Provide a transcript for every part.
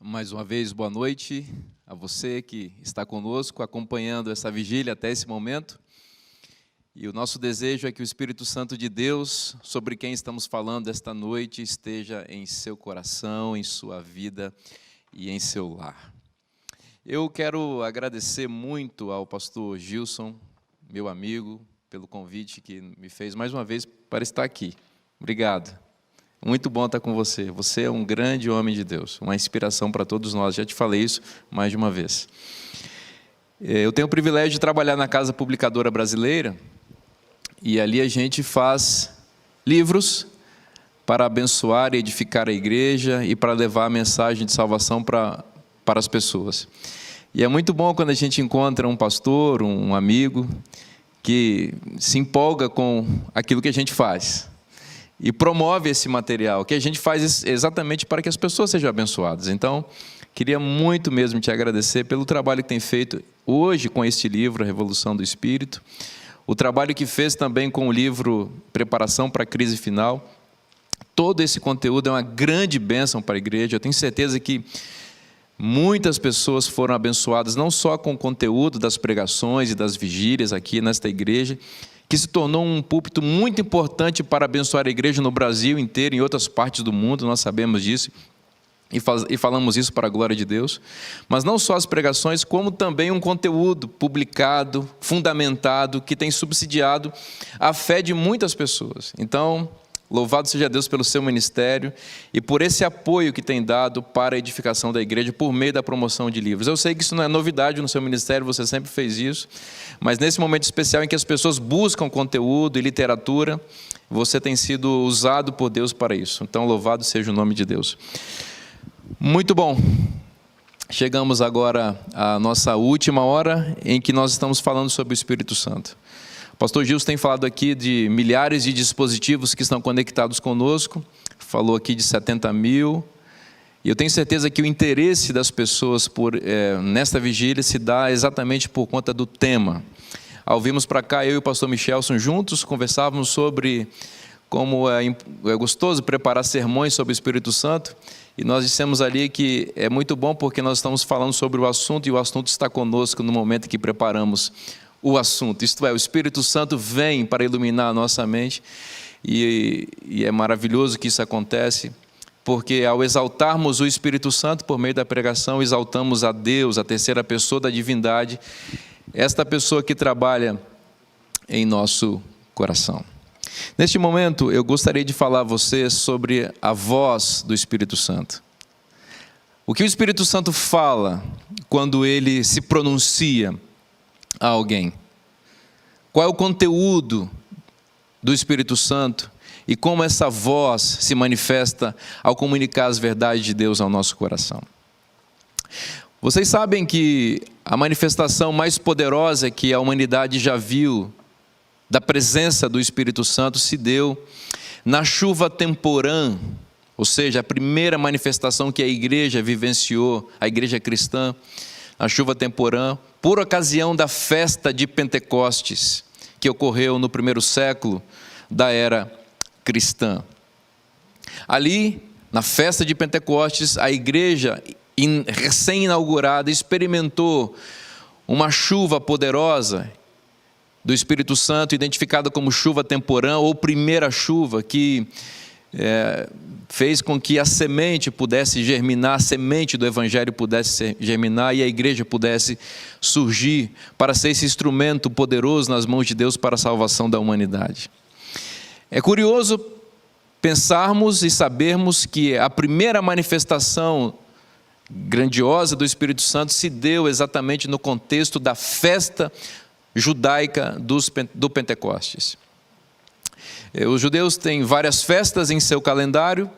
Mais uma vez, boa noite a você que está conosco, acompanhando essa vigília até esse momento. E o nosso desejo é que o Espírito Santo de Deus, sobre quem estamos falando esta noite, esteja em seu coração, em sua vida e em seu lar. Eu quero agradecer muito ao pastor Gilson, meu amigo, pelo convite que me fez mais uma vez para estar aqui. Obrigado. Muito bom estar com você. Você é um grande homem de Deus, uma inspiração para todos nós. Já te falei isso mais de uma vez. Eu tenho o privilégio de trabalhar na Casa Publicadora Brasileira e ali a gente faz livros para abençoar e edificar a igreja e para levar a mensagem de salvação para as pessoas. E é muito bom quando a gente encontra um pastor, um amigo, que se empolga com aquilo que a gente faz e promove esse material, que a gente faz exatamente para que as pessoas sejam abençoadas. Então, queria muito mesmo te agradecer pelo trabalho que tem feito hoje com este livro, A Revolução do Espírito, o trabalho que fez também com o livro Preparação para a Crise Final. Todo esse conteúdo é uma grande bênção para a igreja. Eu tenho certeza que muitas pessoas foram abençoadas, não só com o conteúdo das pregações e das vigílias aqui nesta igreja, que se tornou um púlpito muito importante para abençoar a igreja no Brasil inteiro e em outras partes do mundo, nós sabemos disso, e falamos isso para a glória de Deus. Mas não só as pregações, como também um conteúdo publicado, fundamentado, que tem subsidiado a fé de muitas pessoas. Então, louvado seja Deus pelo seu ministério e por esse apoio que tem dado para a edificação da igreja por meio da promoção de livros. Eu sei que isso não é novidade no seu ministério, você sempre fez isso, mas nesse momento especial em que as pessoas buscam conteúdo e literatura, você tem sido usado por Deus para isso. Então, louvado seja o nome de Deus. Muito bom. Chegamos agora à nossa última hora em que nós estamos falando sobre o Espírito Santo. O pastor Gilson tem falado aqui de milhares de dispositivos que estão conectados conosco, falou aqui de 70 mil, e eu tenho certeza que o interesse das pessoas nesta vigília se dá exatamente por conta do tema. Ao virmos para cá, eu e o pastor Michelson juntos conversávamos sobre como é gostoso preparar sermões sobre o Espírito Santo, e nós dissemos ali que é muito bom porque nós estamos falando sobre o assunto e o assunto está conosco no momento em que preparamos o assunto, isto é, o Espírito Santo vem para iluminar a nossa mente e é maravilhoso que isso acontece, porque ao exaltarmos o Espírito Santo por meio da pregação, exaltamos a Deus, a terceira pessoa da divindade, esta pessoa que trabalha em nosso coração. Neste momento, eu gostaria de falar a você sobre a voz do Espírito Santo. O que o Espírito Santo fala quando ele se pronuncia a alguém? Qual é o conteúdo do Espírito Santo e como essa voz se manifesta ao comunicar as verdades de Deus ao nosso coração? Vocês sabem que a manifestação mais poderosa que a humanidade já viu da presença do Espírito Santo se deu na chuva temporã, ou seja, a primeira manifestação que a igreja vivenciou, a igreja cristã, a chuva temporã, por ocasião da festa de Pentecostes, que ocorreu no primeiro século da era cristã. Ali, na festa de Pentecostes, a igreja recém-inaugurada experimentou uma chuva poderosa do Espírito Santo, identificada como chuva temporã ou primeira chuva, que fez com que a semente pudesse germinar, a semente do Evangelho pudesse germinar e a igreja pudesse surgir para ser esse instrumento poderoso nas mãos de Deus para a salvação da humanidade. É curioso pensarmos e sabermos que a primeira manifestação grandiosa do Espírito Santo se deu exatamente no contexto da festa judaica do Pentecostes. Os judeus têm várias festas em seu calendário,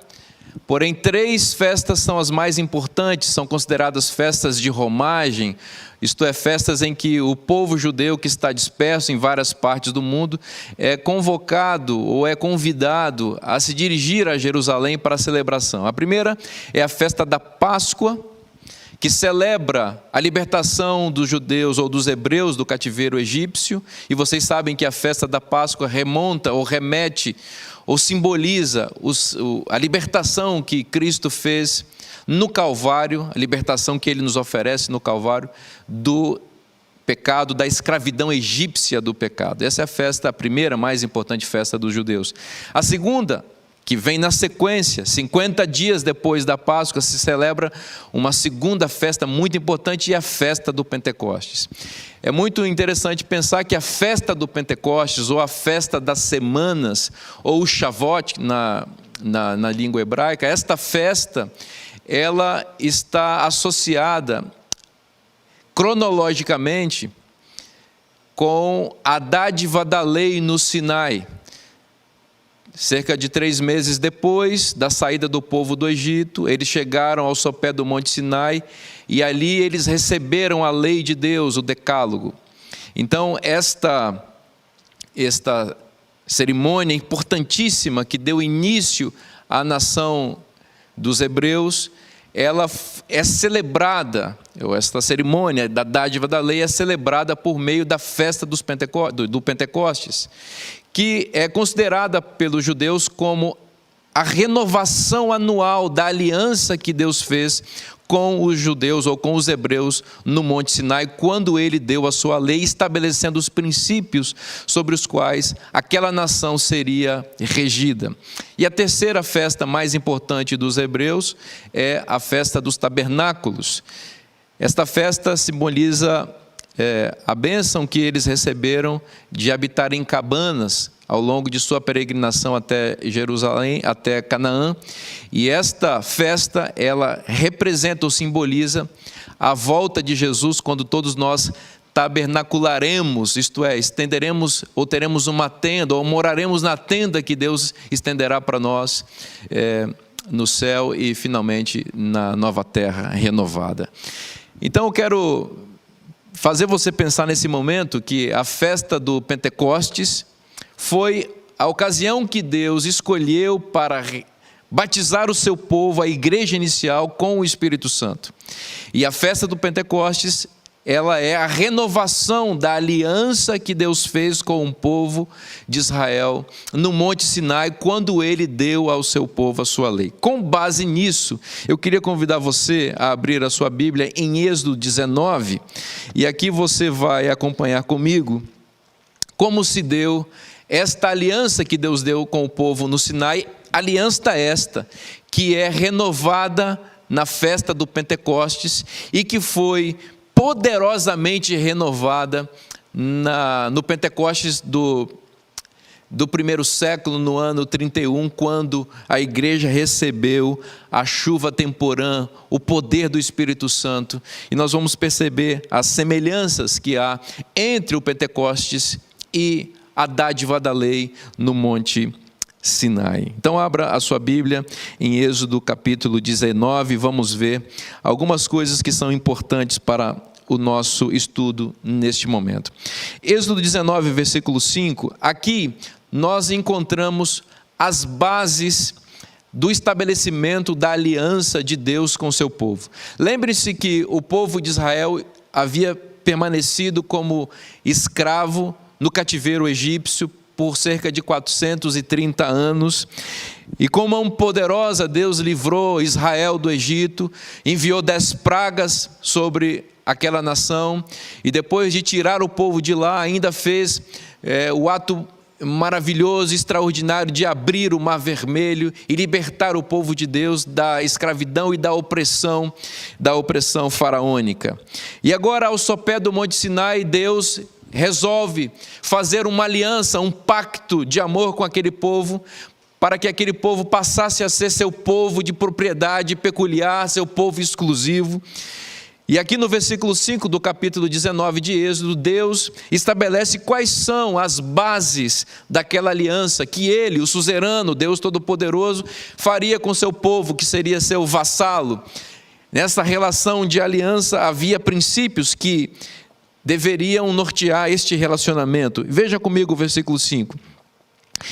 porém 3 festas são as mais importantes, são consideradas festas de romagem, isto é, festas em que o povo judeu que está disperso em várias partes do mundo é convocado ou é convidado a se dirigir a Jerusalém para a celebração. A primeira é a festa da Páscoa, que celebra a libertação dos judeus ou dos hebreus do cativeiro egípcio, e vocês sabem que a festa da Páscoa remonta ou remete ou simboliza a libertação que Cristo fez no Calvário, a libertação que Ele nos oferece no Calvário do pecado, da escravidão egípcia do pecado. Essa é a festa, a primeira mais importante festa dos judeus. A segunda, que vem na sequência, 50 dias depois da Páscoa, se celebra uma segunda festa muito importante, e a festa do Pentecostes. É muito interessante pensar que a festa do Pentecostes, ou a festa das semanas, ou o Shavuot na língua hebraica, esta festa, ela está associada cronologicamente com a dádiva da lei no Sinai. Cerca de 3 meses depois da saída do povo do Egito, eles chegaram ao sopé do Monte Sinai, e ali eles receberam a lei de Deus, o Decálogo. Então, esta cerimônia importantíssima que deu início à nação dos hebreus, ela é celebrada, esta cerimônia da dádiva da lei é celebrada por meio da festa do Pentecostes, que é considerada pelos judeus como a renovação anual da aliança que Deus fez com os judeus ou com os hebreus no Monte Sinai, quando Ele deu a sua lei, estabelecendo os princípios sobre os quais aquela nação seria regida. E a terceira festa mais importante dos hebreus é a festa dos tabernáculos. Esta festa simboliza a bênção que eles receberam de habitar em cabanas ao longo de sua peregrinação até Jerusalém, até Canaã. E esta festa, ela representa ou simboliza a volta de Jesus, quando todos nós tabernacularemos, isto é, estenderemos ou teremos uma tenda, ou moraremos na tenda que Deus estenderá para nós no céu e finalmente na nova terra renovada. Então eu quero fazer você pensar nesse momento que a festa do Pentecostes foi a ocasião que Deus escolheu para batizar o seu povo, a igreja inicial, com o Espírito Santo. E a festa do Pentecostes, ela é a renovação da aliança que Deus fez com o povo de Israel no Monte Sinai, quando Ele deu ao seu povo a sua lei. Com base nisso, eu queria convidar você a abrir a sua Bíblia em Êxodo 19, e aqui você vai acompanhar comigo como se deu esta aliança que Deus deu com o povo no Sinai, aliança esta que é renovada na festa do Pentecostes e que foi poderosamente renovada no Pentecostes do primeiro século, no ano 31, quando a igreja recebeu a chuva temporã, o poder do Espírito Santo. E nós vamos perceber as semelhanças que há entre o Pentecostes e a dádiva da lei no Monte Sinai. Então abra a sua Bíblia em Êxodo capítulo 19, vamos ver algumas coisas que são importantes para o nosso estudo neste momento. Êxodo 19, versículo 5, aqui nós encontramos as bases do estabelecimento da aliança de Deus com o seu povo. Lembre-se que o povo de Israel havia permanecido como escravo no cativeiro egípcio por cerca de 430 anos, e com mão poderosa Deus livrou Israel do Egito, enviou 10 pragas sobre aquela nação, e depois de tirar o povo de lá, ainda fez o ato maravilhoso, extraordinário de abrir o Mar Vermelho e libertar o povo de Deus da escravidão e da opressão faraônica. E agora, ao sopé do Monte Sinai, Deus resolve fazer uma aliança, um pacto de amor com aquele povo, para que aquele povo passasse a ser seu povo de propriedade peculiar, seu povo exclusivo. E aqui no versículo 5 do capítulo 19 de Êxodo, Deus estabelece quais são as bases daquela aliança que Ele, o suzerano, Deus Todo-Poderoso, faria com seu povo, que seria seu vassalo. Nessa relação de aliança havia princípios que deveriam nortear este relacionamento. Veja comigo o versículo 5.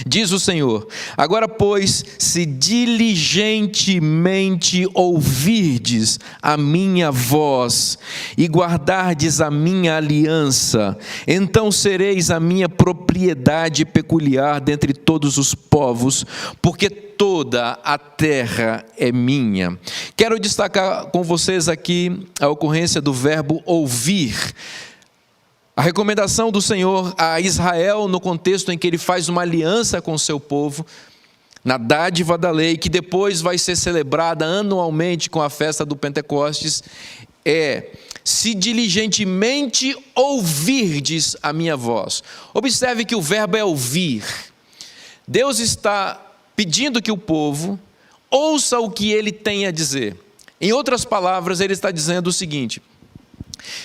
Diz o Senhor: agora, pois, se diligentemente ouvirdes a minha voz e guardardes a minha aliança, então sereis a minha propriedade peculiar dentre todos os povos, porque toda a terra é minha. Quero destacar com vocês aqui a ocorrência do verbo ouvir. A recomendação do Senhor a Israel no contexto em que ele faz uma aliança com o seu povo, na dádiva da lei, que depois vai ser celebrada anualmente com a festa do Pentecostes, é: se diligentemente ouvirdes a minha voz. Observe que o verbo é ouvir. Deus está pedindo que o povo ouça o que ele tem a dizer. Em outras palavras, ele está dizendo o seguinte: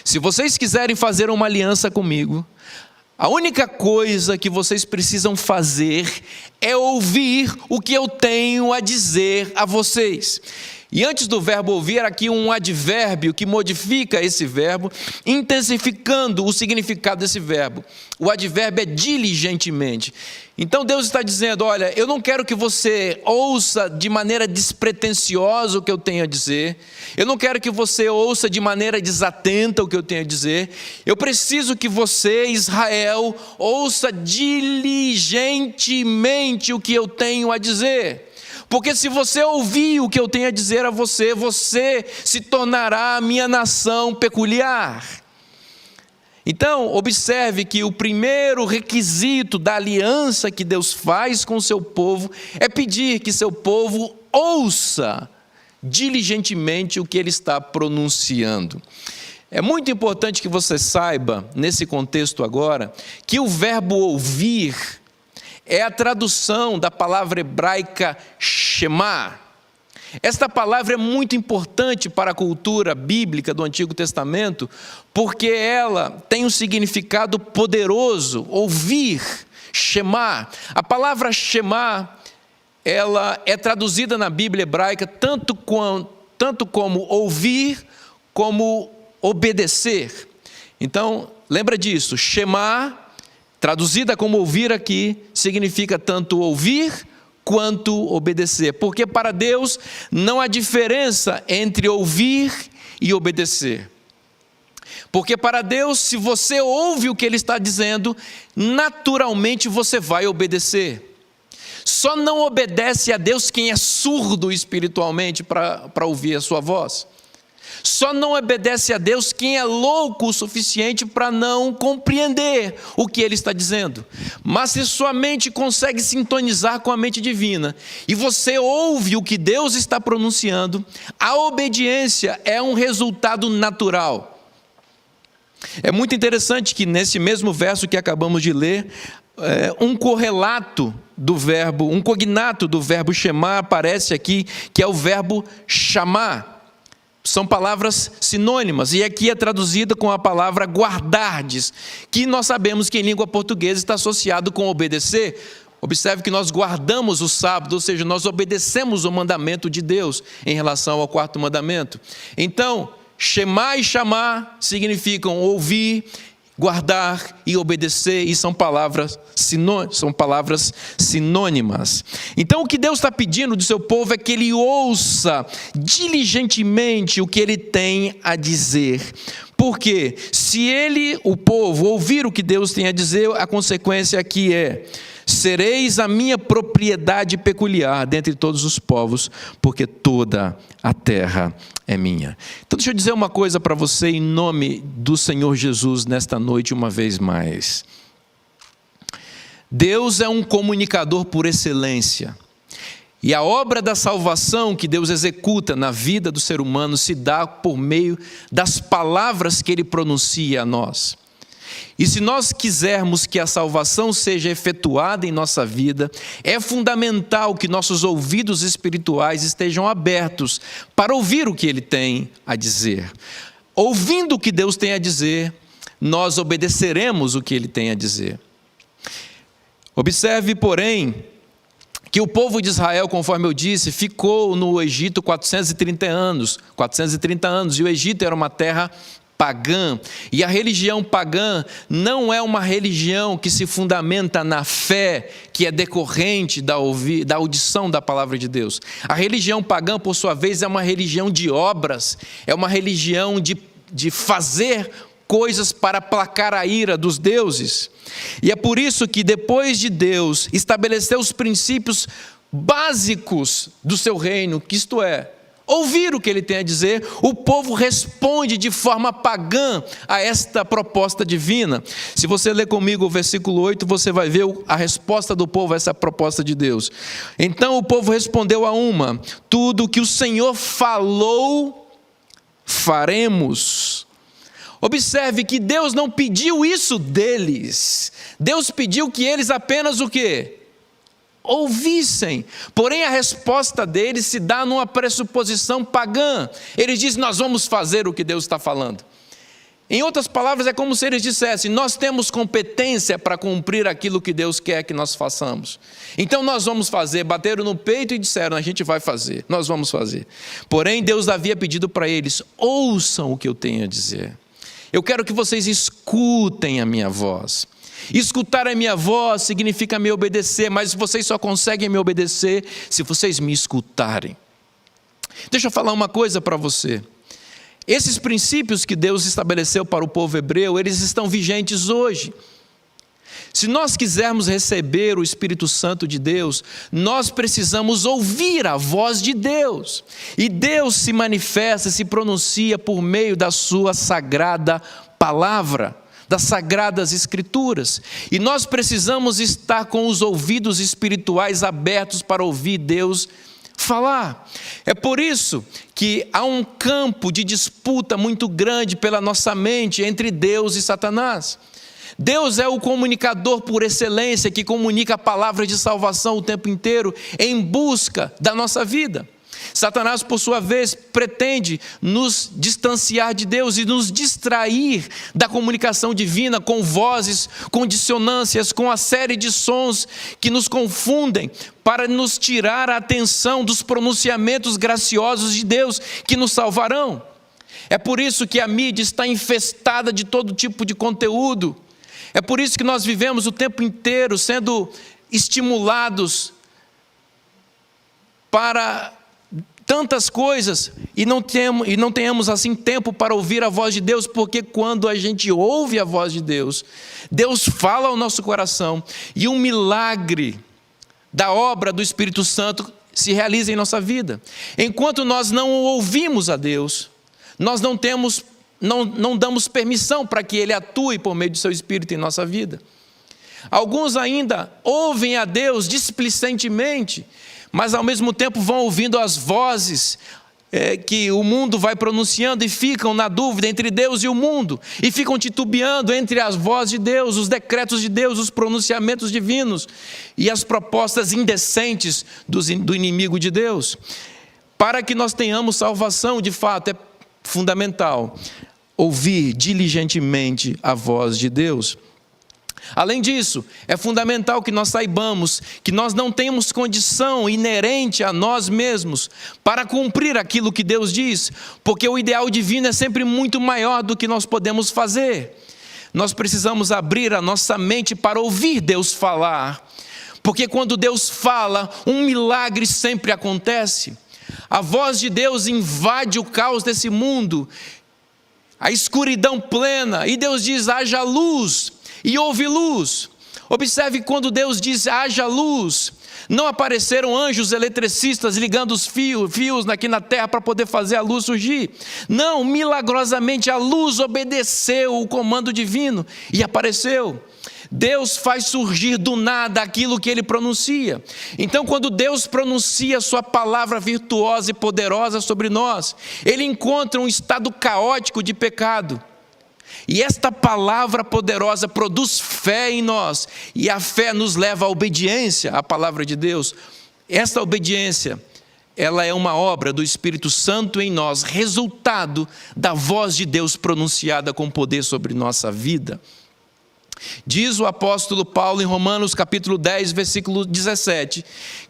se vocês quiserem fazer uma aliança comigo, a única coisa que vocês precisam fazer é ouvir o que eu tenho a dizer a vocês. E antes do verbo ouvir, aqui um advérbio que modifica esse verbo, intensificando o significado desse verbo. O advérbio é diligentemente. Então Deus está dizendo: olha, eu não quero que você ouça de maneira despretensiosa o que eu tenho a dizer. Eu não quero que você ouça de maneira desatenta o que eu tenho a dizer. Eu preciso que você, Israel, ouça diligentemente o que eu tenho a dizer. Porque se você ouvir o que eu tenho a dizer a você, você se tornará a minha nação peculiar. Então, observe que o primeiro requisito da aliança que Deus faz com o seu povo é pedir que seu povo ouça diligentemente o que ele está pronunciando. É muito importante que você saiba, nesse contexto agora, que o verbo ouvir é a tradução da palavra hebraica Shema. Esta palavra é muito importante para a cultura bíblica do Antigo Testamento, porque ela tem um significado poderoso: ouvir, Shema. A palavra Shema, ela é traduzida na Bíblia hebraica tanto como ouvir, como obedecer. Então, lembra disso: Shema, traduzida como ouvir aqui, significa tanto ouvir quanto obedecer. Porque para Deus não há diferença entre ouvir e obedecer. Porque para Deus, se você ouve o que Ele está dizendo, naturalmente você vai obedecer. Só não obedece a Deus quem é surdo espiritualmente para ouvir a sua voz. Só não obedece a Deus quem é louco o suficiente para não compreender o que Ele está dizendo. Mas se sua mente consegue sintonizar com a mente divina e você ouve o que Deus está pronunciando, a obediência é um resultado natural. É muito interessante que nesse mesmo verso que acabamos de ler, um correlato do verbo, um cognato do verbo Shema aparece aqui, que é o verbo chamar. São palavras sinônimas, e aqui é traduzida com a palavra guardardes, que nós sabemos que em língua portuguesa está associado com obedecer. Observe que nós guardamos o sábado, ou seja, nós obedecemos o mandamento de Deus em relação ao quarto mandamento. Então, Shema e chamar significam ouvir, guardar e obedecer, e são palavras sinônimas. Então o que Deus está pedindo do seu povo é que ele ouça diligentemente o que ele tem a dizer. Porque se o povo, ouvir o que Deus tem a dizer, a consequência aqui é: sereis a minha propriedade peculiar dentre todos os povos, porque toda a terra é minha. Então deixa eu dizer uma coisa para você em nome do Senhor Jesus nesta noite uma vez mais. Deus é um comunicador por excelência. E a obra da salvação que Deus executa na vida do ser humano se dá por meio das palavras que Ele pronuncia a nós. E se nós quisermos que a salvação seja efetuada em nossa vida, é fundamental que nossos ouvidos espirituais estejam abertos para ouvir o que Ele tem a dizer. Ouvindo o que Deus tem a dizer, nós obedeceremos o que Ele tem a dizer. Observe, porém, que o povo de Israel, conforme eu disse, ficou no Egito 430 anos, e o Egito era uma terra pagã, e a religião pagã não é uma religião que se fundamenta na fé, que é decorrente da audição da palavra de Deus. A religião pagã, por sua vez, é uma religião de obras, é uma religião de fazer coisas para aplacar a ira dos deuses. E é por isso que depois de Deus estabelecer os princípios básicos do seu reino, que isto é, ouvir o que ele tem a dizer, o povo responde de forma pagã a esta proposta divina. Se você ler comigo o versículo 8, você vai ver a resposta do povo a essa proposta de Deus. Então o povo respondeu a uma: tudo o que o Senhor falou, faremos. Observe que Deus não pediu isso deles. Deus pediu que eles apenas o quê? Ouvissem. Porém, a resposta deles se dá numa pressuposição pagã. Eles dizem: nós vamos fazer o que Deus está falando. Em outras palavras, é como se eles dissessem: nós temos competência para cumprir aquilo que Deus quer que nós façamos. Então nós vamos fazer. Bateram no peito e disseram: a gente vai fazer, nós vamos fazer. Porém, Deus havia pedido para eles: ouçam o que eu tenho a dizer. Eu quero que vocês escutem a minha voz. Escutar a minha voz significa me obedecer, mas vocês só conseguem me obedecer se vocês me escutarem. Deixa eu falar uma coisa para você. Esses princípios que Deus estabeleceu para o povo hebreu, eles estão vigentes hoje. Se nós quisermos receber o Espírito Santo de Deus, nós precisamos ouvir a voz de Deus. E Deus se manifesta, se pronuncia por meio da sua sagrada palavra, das sagradas escrituras. E nós precisamos estar com os ouvidos espirituais abertos para ouvir Deus falar. É por isso que há um campo de disputa muito grande pela nossa mente entre Deus e Satanás. Deus é o comunicador por excelência, que comunica a palavra de salvação o tempo inteiro em busca da nossa vida. Satanás, por sua vez, pretende nos distanciar de Deus e nos distrair da comunicação divina com vozes, com dissonâncias, com a série de sons que nos confundem, para nos tirar a atenção dos pronunciamentos graciosos de Deus que nos salvarão. É por isso que a mídia está infestada de todo tipo de conteúdo. É por isso que nós vivemos o tempo inteiro sendo estimulados para tantas coisas e não tenhamos assim tempo para ouvir a voz de Deus, porque quando a gente ouve a voz de Deus, Deus fala ao nosso coração e um milagre da obra do Espírito Santo se realiza em nossa vida. Enquanto nós não ouvimos a Deus, nós não damos permissão para que Ele atue por meio do seu Espírito em nossa vida. Alguns ainda ouvem a Deus displicentemente, mas ao mesmo tempo vão ouvindo as vozes que o mundo vai pronunciando e ficam na dúvida entre Deus e o mundo, e ficam titubeando entre as vozes de Deus, os decretos de Deus, os pronunciamentos divinos e as propostas indecentes do inimigo de Deus. Para que nós tenhamos salvação, de fato, é fundamental ouvir diligentemente a voz de Deus. Além disso, é fundamental que nós saibamos que nós não temos condição inerente a nós mesmos para cumprir aquilo que Deus diz, porque o ideal divino é sempre muito maior do que nós podemos fazer. Nós precisamos abrir a nossa mente para ouvir Deus falar, porque quando Deus fala, um milagre sempre acontece. A voz de Deus invade o caos desse mundo, a escuridão plena, e Deus diz: haja luz, e houve luz. Observe, quando Deus diz haja luz, não apareceram anjos eletricistas ligando os fios aqui na terra para poder fazer a luz surgir. Não, milagrosamente a luz obedeceu o comando divino e apareceu. Deus faz surgir do nada aquilo que Ele pronuncia. Então, quando Deus pronuncia sua palavra virtuosa e poderosa sobre nós, Ele encontra um estado caótico de pecado. E esta palavra poderosa produz fé em nós, e a fé nos leva à obediência à palavra de Deus. Esta obediência, ela é uma obra do Espírito Santo em nós, resultado da voz de Deus pronunciada com poder sobre nossa vida. Diz o apóstolo Paulo em Romanos capítulo 10, versículo 17,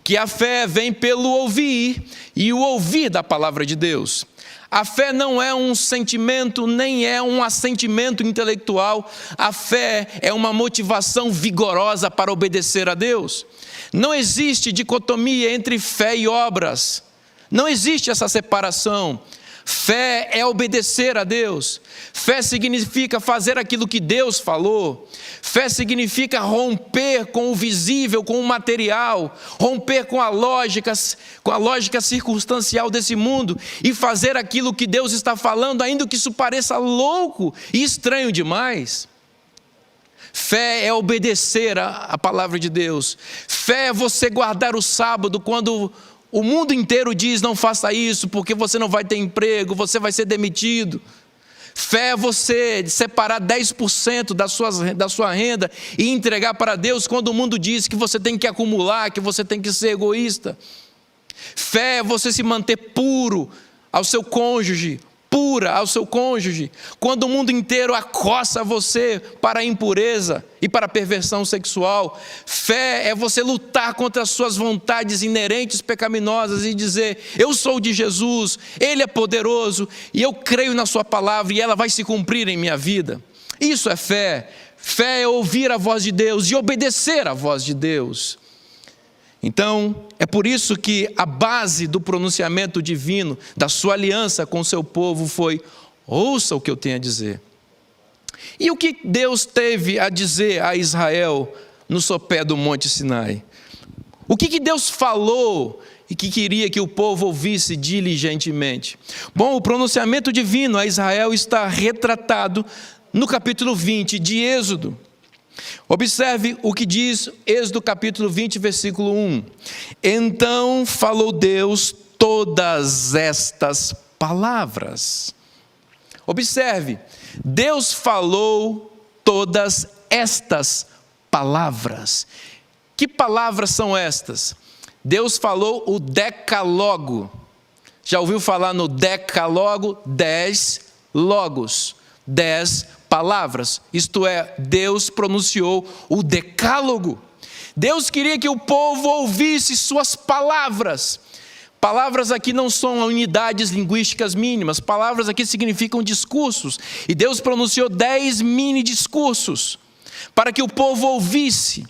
que a fé vem pelo ouvir e o ouvir da palavra de Deus. A fé não é um sentimento, nem é um assentimento intelectual. A fé é uma motivação vigorosa para obedecer a Deus. Não existe dicotomia entre fé e obras. Não existe essa separação. Fé é obedecer a Deus. Fé significa fazer aquilo que Deus falou. Fé significa romper com o visível, com o material, romper com a lógica circunstancial desse mundo e fazer aquilo que Deus está falando, ainda que isso pareça louco e estranho demais. Fé é obedecer a palavra de Deus. Fé é você guardar o sábado quando o mundo inteiro diz: não faça isso, porque você não vai ter emprego, você vai ser demitido. Fé é você separar 10% da sua renda e entregar para Deus quando o mundo diz que você tem que acumular, que você tem que ser egoísta. Fé é você se manter puro ao seu cônjuge, pura ao seu cônjuge, quando o mundo inteiro acossa você para a impureza e para a perversão sexual. Fé é você lutar contra as suas vontades inerentes pecaminosas e dizer: eu sou de Jesus, Ele é poderoso e eu creio na sua palavra e ela vai se cumprir em minha vida. Isso é fé. Fé é ouvir a voz de Deus e obedecer à voz de Deus. Então, é por isso que a base do pronunciamento divino, da sua aliança com o seu povo foi: ouça o que eu tenho a dizer. E o que Deus teve a dizer a Israel no sopé do Monte Sinai? O que Deus falou e que queria que o povo ouvisse diligentemente? Bom, o pronunciamento divino a Israel está retratado no capítulo 20 de Êxodo. Observe o que diz Êxodo capítulo 20, versículo 1. Então falou Deus todas estas palavras. Observe, Deus falou todas estas palavras. Que palavras são estas? Deus falou o decalogo. Já ouviu falar no decalogo? 10 logos, 10 palavras, isto é, Deus pronunciou o decálogo. Deus queria que o povo ouvisse suas palavras. Palavras aqui não são unidades linguísticas mínimas, palavras aqui significam discursos, e Deus pronunciou 10 mini discursos, para que o povo ouvisse.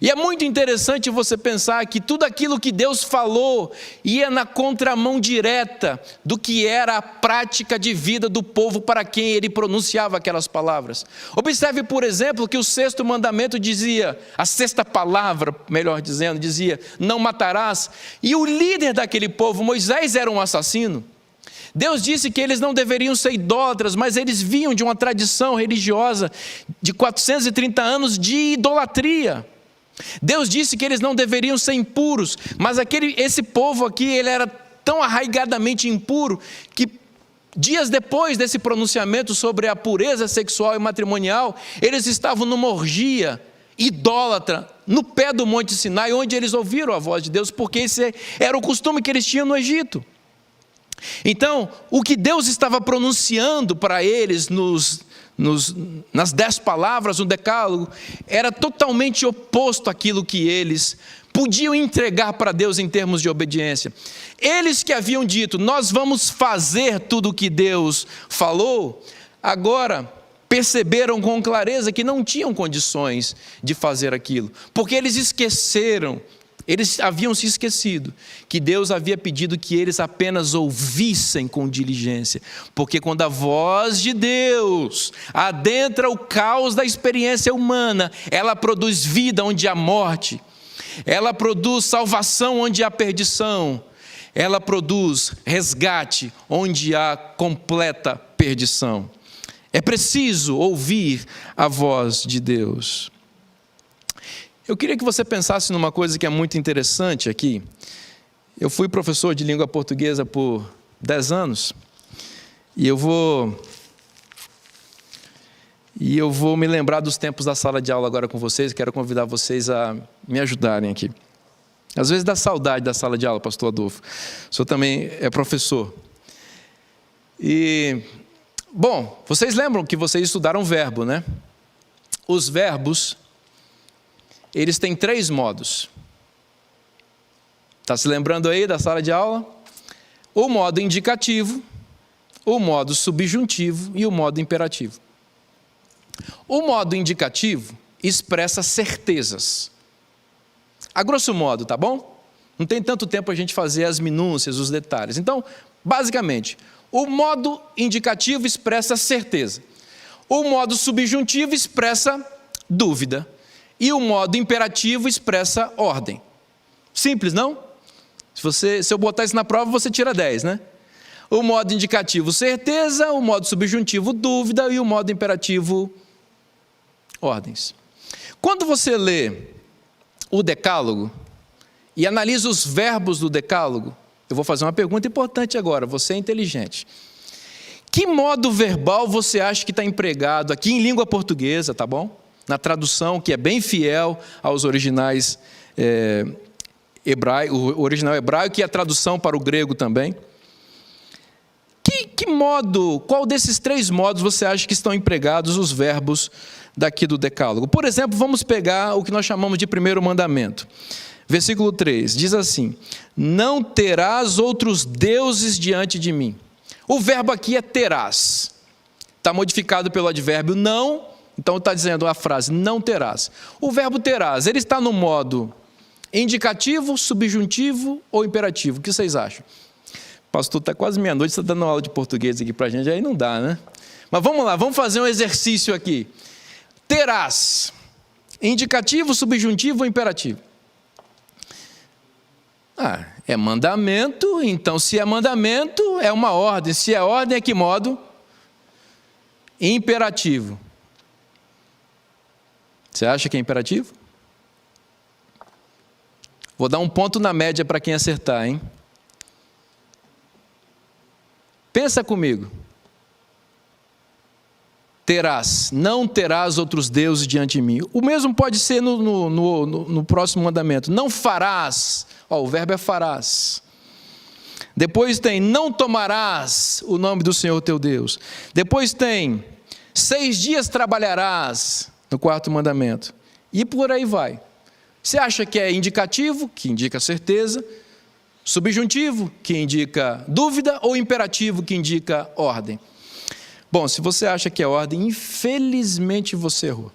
E é muito interessante você pensar que tudo aquilo que Deus falou ia na contramão direta do que era a prática de vida do povo para quem ele pronunciava aquelas palavras. Observe, por exemplo, que o 6º mandamento dizia, a 6ª palavra, melhor dizendo, dizia: não matarás. E o líder daquele povo, Moisés, era um assassino. Deus disse que eles não deveriam ser idólatras, mas eles vinham de uma tradição religiosa de 430 anos de idolatria. Deus disse que eles não deveriam ser impuros, mas esse povo aqui, ele era tão arraigadamente impuro que dias depois desse pronunciamento sobre a pureza sexual e matrimonial, eles estavam numa orgia idólatra no pé do Monte Sinai, onde eles ouviram a voz de Deus, porque esse era o costume que eles tinham no Egito. Então, o que Deus estava pronunciando para eles nas 10 palavras, no decálogo, era totalmente oposto àquilo que eles podiam entregar para Deus em termos de obediência. Eles que haviam dito: nós vamos fazer tudo o que Deus falou, agora perceberam com clareza que não tinham condições de fazer aquilo, porque eles haviam se esquecido que Deus havia pedido que eles apenas ouvissem com diligência, porque quando a voz de Deus adentra o caos da experiência humana, ela produz vida onde há morte, ela produz salvação onde há perdição, ela produz resgate onde há completa perdição. É preciso ouvir a voz de Deus. Eu queria que você pensasse numa coisa que é muito interessante aqui. Eu fui professor de língua portuguesa por 10 anos, e eu vou me lembrar dos tempos da sala de aula agora com vocês. Quero convidar vocês a me ajudarem aqui. Às vezes dá saudade da sala de aula, pastor Adolfo. O senhor também é professor. Bom, vocês lembram que vocês estudaram verbo, né? os verbos, eles têm 3 modos. Está se lembrando aí da sala de aula? O modo indicativo, o modo subjuntivo e o modo imperativo. O modo indicativo expressa certezas. A grosso modo, tá bom? Não tem tanto tempo a gente fazer as minúcias, os detalhes. Então, basicamente, o modo indicativo expressa certeza. O modo subjuntivo expressa dúvida. E o modo imperativo expressa ordem. Simples, não? Se eu botar isso na prova, você tira 10, né? O modo indicativo, certeza. O modo subjuntivo, dúvida. E o modo imperativo, ordens. Quando você lê o Decálogo e analisa os verbos do Decálogo, eu vou fazer uma pergunta importante agora, você é inteligente. Que modo verbal você acha que está empregado aqui em língua portuguesa, tá bom? Na tradução, que é bem fiel aos originais hebraico, o original hebraico e a tradução para o grego também. Que modo, qual desses 3 modos você acha que estão empregados os verbos daqui do Decálogo? Por exemplo, vamos pegar o que nós chamamos de primeiro mandamento. Versículo 3, diz assim: não terás outros deuses diante de mim. O verbo aqui é terás. Está modificado pelo advérbio não, então está dizendo a frase não terás. O verbo terás, ele está no modo indicativo, subjuntivo ou imperativo? O que vocês acham? Pastor, está quase meia-noite, você está dando aula de português aqui para a gente, aí não dá, né? Mas vamos lá, vamos fazer um exercício aqui. Terás, indicativo, subjuntivo ou imperativo? É mandamento, então se é mandamento, é uma ordem. Se é ordem, é que modo? Imperativo. Você acha que é imperativo? Vou dar um ponto na média para quem acertar, hein? Pensa comigo. Terás, não terás outros deuses diante de mim. O mesmo pode ser no próximo mandamento. Não farás. O verbo é farás. Depois tem, não tomarás o nome do Senhor teu Deus. Depois tem, 6 dias trabalharás, no 4º mandamento. E por aí vai. Você acha que é indicativo, que indica certeza, subjuntivo, que indica dúvida, ou imperativo, que indica ordem? Bom, se você acha que é ordem, infelizmente você errou.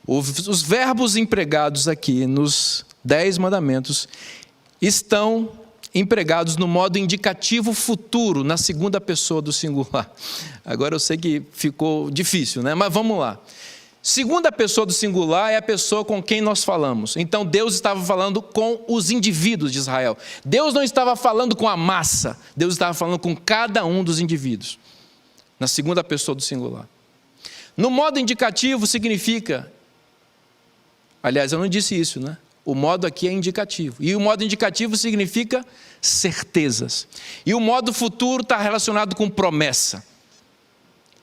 Os verbos empregados aqui nos 10 mandamentos estão empregados no modo indicativo futuro, na segunda pessoa do singular. Agora eu sei que ficou difícil, né? Mas vamos lá. Segunda pessoa do singular é a pessoa com quem nós falamos. Então Deus estava falando com os indivíduos de Israel. Deus não estava falando com a massa. Deus estava falando com cada um dos indivíduos. Na segunda pessoa do singular. No modo indicativo significa... Aliás, eu não disse isso, né? O modo aqui é indicativo. E o modo indicativo significa certezas. E o modo futuro está relacionado com promessa.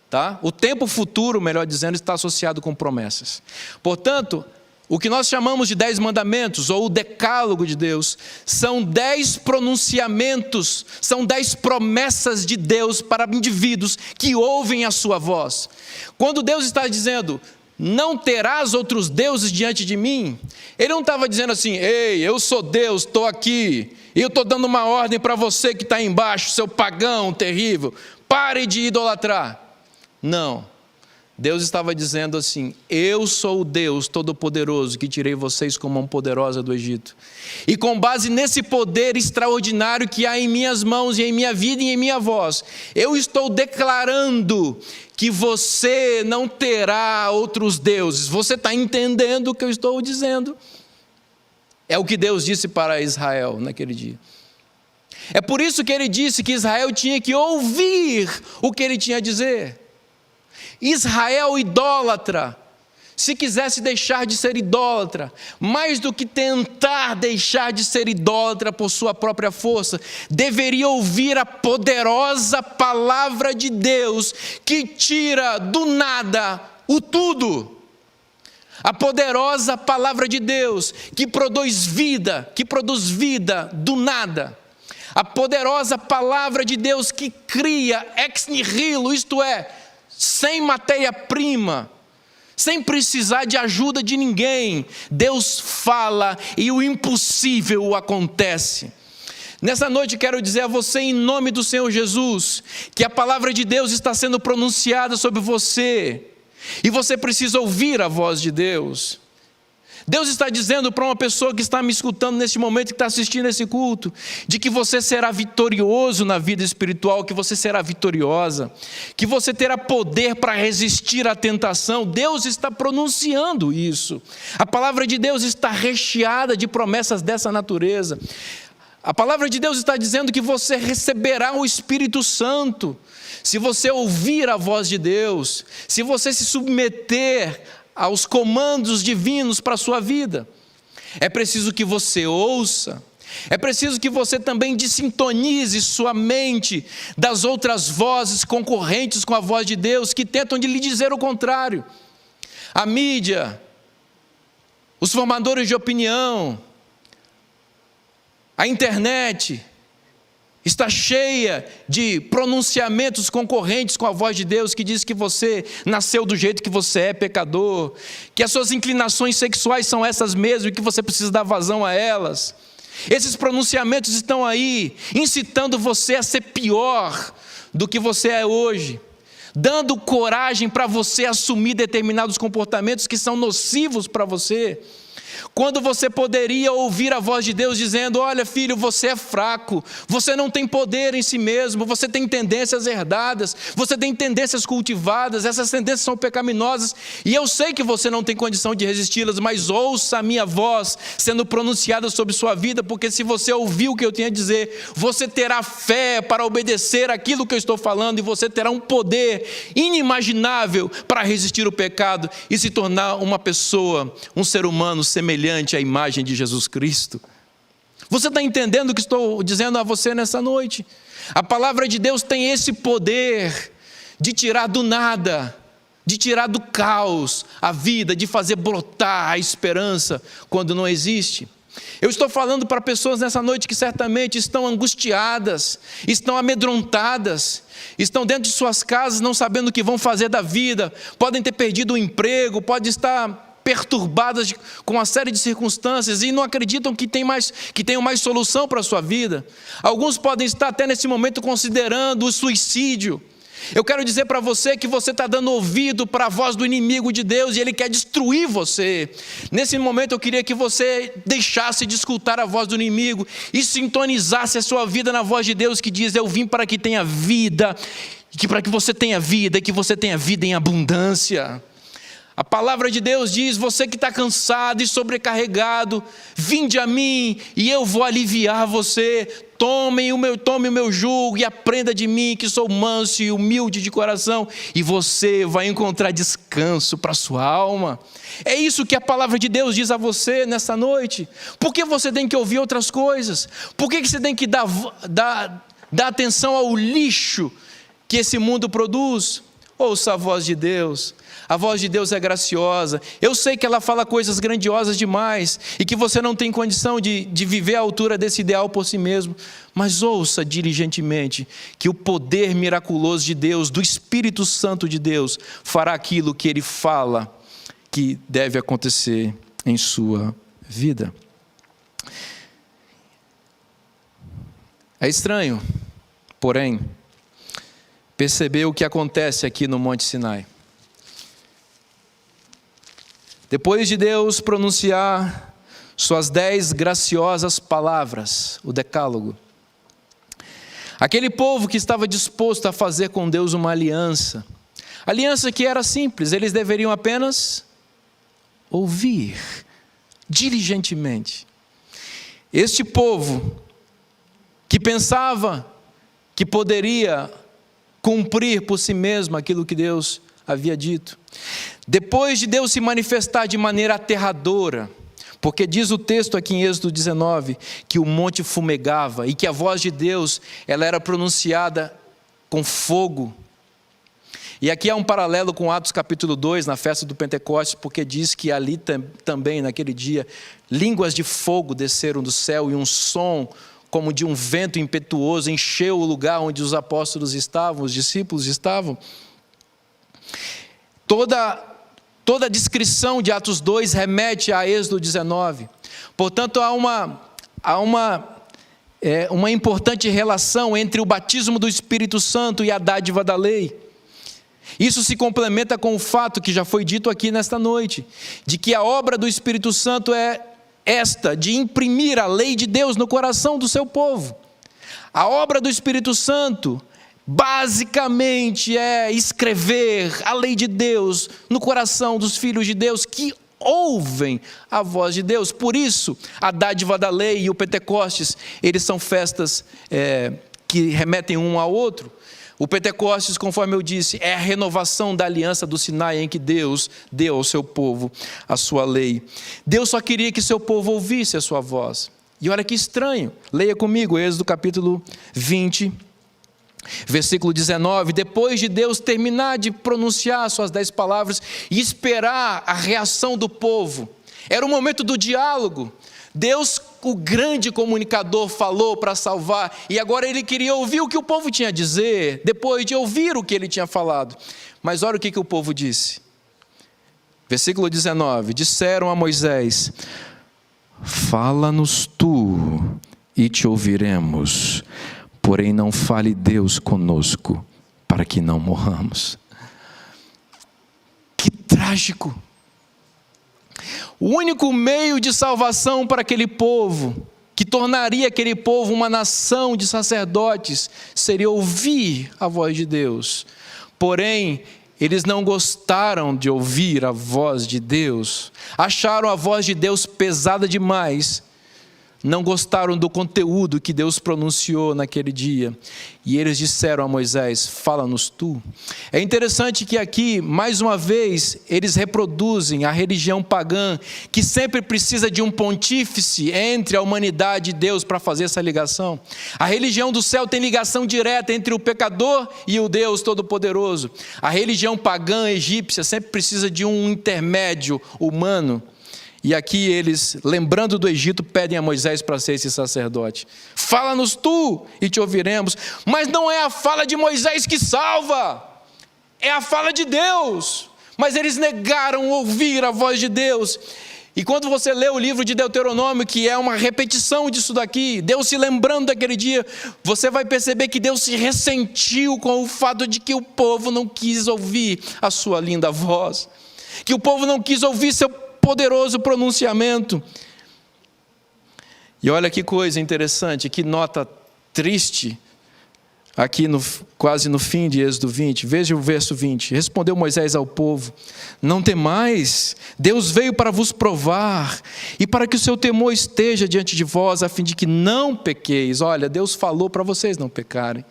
Tá? O tempo futuro, melhor dizendo, está associado com promessas. Portanto, o que nós chamamos de 10 mandamentos, ou o decálogo de Deus, são 10 pronunciamentos, são 10 promessas de Deus para indivíduos que ouvem a sua voz. Quando Deus está dizendo, não terás outros deuses diante de mim, Ele não estava dizendo assim, ei, eu sou Deus, estou aqui, e eu estou dando uma ordem para você que está aí embaixo, seu pagão terrível, pare de idolatrar. Não, Deus estava dizendo assim, eu sou o Deus Todo-Poderoso que tirei vocês com mão poderosa do Egito. E com base nesse poder extraordinário que há em minhas mãos e em minha vida e em minha voz, eu estou declarando que você não terá outros deuses. Você está entendendo o que eu estou dizendo? É o que Deus disse para Israel naquele dia. É por isso que Ele disse que Israel tinha que ouvir o que Ele tinha a dizer. Israel idólatra, se quisesse deixar de ser idólatra, mais do que tentar deixar de ser idólatra por sua própria força, deveria ouvir a poderosa palavra de Deus, que tira do nada o tudo. A poderosa palavra de Deus, que produz vida do nada. A poderosa palavra de Deus que cria ex nihilo, isto é, sem matéria-prima, sem precisar de ajuda de ninguém. Deus fala e o impossível acontece. Nessa noite quero dizer a você, em nome do Senhor Jesus, que a palavra de Deus está sendo pronunciada sobre você, e você precisa ouvir a voz de Deus. Deus está dizendo para uma pessoa que está me escutando neste momento, que está assistindo esse culto, de que você será vitorioso na vida espiritual, que você será vitoriosa, que você terá poder para resistir à tentação. Deus está pronunciando isso. A palavra de Deus está recheada de promessas dessa natureza. A palavra de Deus está dizendo que você receberá o Espírito Santo, se você ouvir a voz de Deus, se você se submeter aos comandos divinos para a sua vida. É preciso que você ouça, é preciso que você também desintonize sua mente das outras vozes concorrentes com a voz de Deus, que tentam de lhe dizer o contrário. A mídia, os formadores de opinião, a internet está cheia de pronunciamentos concorrentes com a voz de Deus, que diz que você nasceu do jeito que você é, pecador, que as suas inclinações sexuais são essas mesmo e que você precisa dar vazão a elas. Esses pronunciamentos estão aí, incitando você a ser pior do que você é hoje, dando coragem para você assumir determinados comportamentos que são nocivos para você, quando você poderia ouvir a voz de Deus dizendo: olha filho, você é fraco, você não tem poder em si mesmo, você tem tendências herdadas, você tem tendências cultivadas, essas tendências são pecaminosas, e eu sei que você não tem condição de resisti-las, mas ouça a minha voz sendo pronunciada sobre sua vida, porque se você ouvir o que eu tenho a dizer, você terá fé para obedecer aquilo que eu estou falando, e você terá um poder inimaginável para resistir ao pecado e se tornar uma pessoa, um ser humano semelhante à imagem de Jesus Cristo. Você está entendendo o que estou dizendo a você nessa noite? A palavra de Deus tem esse poder de tirar do nada, de tirar do caos a vida, de fazer brotar a esperança quando não existe. Eu estou falando para pessoas nessa noite que certamente estão angustiadas, estão amedrontadas, estão dentro de suas casas não sabendo o que vão fazer da vida, podem ter perdido o emprego, podem estar perturbadas com uma série de circunstâncias e não acreditam que tenham mais solução para a sua vida. Alguns podem estar até nesse momento considerando o suicídio. Eu quero dizer para você que você está dando ouvido para a voz do inimigo de Deus e ele quer destruir você. Nesse momento eu queria que você deixasse de escutar a voz do inimigo e sintonizasse a sua vida na voz de Deus, que diz: eu vim para que tenha vida, para que você tenha vida e que você tenha vida em abundância. A palavra de Deus diz: você que está cansado e sobrecarregado, vinde a mim e eu vou aliviar você. Tome o meu jugo e aprenda de mim, que sou manso e humilde de coração, e você vai encontrar descanso para a sua alma. É isso que a palavra de Deus diz a você nessa noite. Por que você tem que ouvir outras coisas? Por que você tem que dar atenção ao lixo que esse mundo produz? Ouça a voz de Deus. A voz de Deus é graciosa. Eu sei que ela fala coisas grandiosas demais e que você não tem condição de viver à altura desse ideal por si mesmo. Mas ouça diligentemente que o poder miraculoso de Deus, do Espírito Santo de Deus, fará aquilo que Ele fala que deve acontecer em sua vida. É estranho, porém, perceber o que acontece aqui no Monte Sinai. Depois de Deus pronunciar suas 10 graciosas palavras, o decálogo, aquele povo que estava disposto a fazer com Deus uma aliança que era simples, eles deveriam apenas ouvir diligentemente. Este povo que pensava que poderia cumprir por si mesmo aquilo que Deus havia dito, depois de Deus se manifestar de maneira aterradora, porque diz o texto aqui em Êxodo 19, que o monte fumegava e que a voz de Deus ela era pronunciada com fogo. E aqui há um paralelo com Atos capítulo 2, na festa do Pentecostes, porque diz que ali também, naquele dia, línguas de fogo desceram do céu e um som como de um vento impetuoso encheu o lugar onde os apóstolos estavam, os discípulos estavam. Toda Toda a descrição de Atos 2 remete a Êxodo 19. Portanto, há uma importante relação entre o batismo do Espírito Santo e a dádiva da lei. Isso se complementa com o fato que já foi dito aqui nesta noite, de que a obra do Espírito Santo é esta, de imprimir a lei de Deus no coração do seu povo. A obra do Espírito Santo basicamente é escrever a lei de Deus no coração dos filhos de Deus que ouvem a voz de Deus. Por isso, a dádiva da lei e o Pentecostes, eles são festas que remetem um ao outro. O Pentecostes, conforme eu disse, é a renovação da aliança do Sinai em que Deus deu ao seu povo a sua lei. Deus só queria que seu povo ouvisse a sua voz. E olha que estranho, leia comigo Êxodo capítulo 20, versículo 19, depois de Deus terminar de pronunciar suas 10 palavras e esperar a reação do povo, era o momento do diálogo. Deus, o grande comunicador, falou para salvar, e agora ele queria ouvir o que o povo tinha a dizer, depois de ouvir o que ele tinha falado. Mas olha o que o povo disse. Versículo 19, disseram a Moisés: fala-nos tu e te ouviremos, porém não fale Deus conosco, para que não morramos. Que trágico! O único meio de salvação para aquele povo, que tornaria aquele povo uma nação de sacerdotes, seria ouvir a voz de Deus. Porém, eles não gostaram de ouvir a voz de Deus, acharam a voz de Deus pesada demais, não gostaram do conteúdo que Deus pronunciou naquele dia, e eles disseram a Moisés: fala-nos tu. É interessante que aqui, mais uma vez, eles reproduzem a religião pagã, que sempre precisa de um pontífice entre a humanidade e Deus para fazer essa ligação. A religião do céu tem ligação direta entre o pecador e o Deus Todo-Poderoso. A religião pagã egípcia sempre precisa de um intermédio humano. E aqui eles, lembrando do Egito, pedem a Moisés para ser esse sacerdote. Fala-nos tu e te ouviremos. Mas não é a fala de Moisés que salva, é a fala de Deus. Mas eles negaram ouvir a voz de Deus. E quando você lê o livro de Deuteronômio, que é uma repetição disso daqui, Deus se lembrando daquele dia, você vai perceber que Deus se ressentiu com o fato de que o povo não quis ouvir a sua linda voz, que o povo não quis ouvir seu poderoso pronunciamento. E olha que coisa interessante, que nota triste, aqui quase no fim de Êxodo 20, veja o verso 20, respondeu Moisés ao povo: não temais, Deus veio para vos provar, e para que o seu temor esteja diante de vós, a fim de que não pequeis. Olha, Deus falou para vocês não pecarem,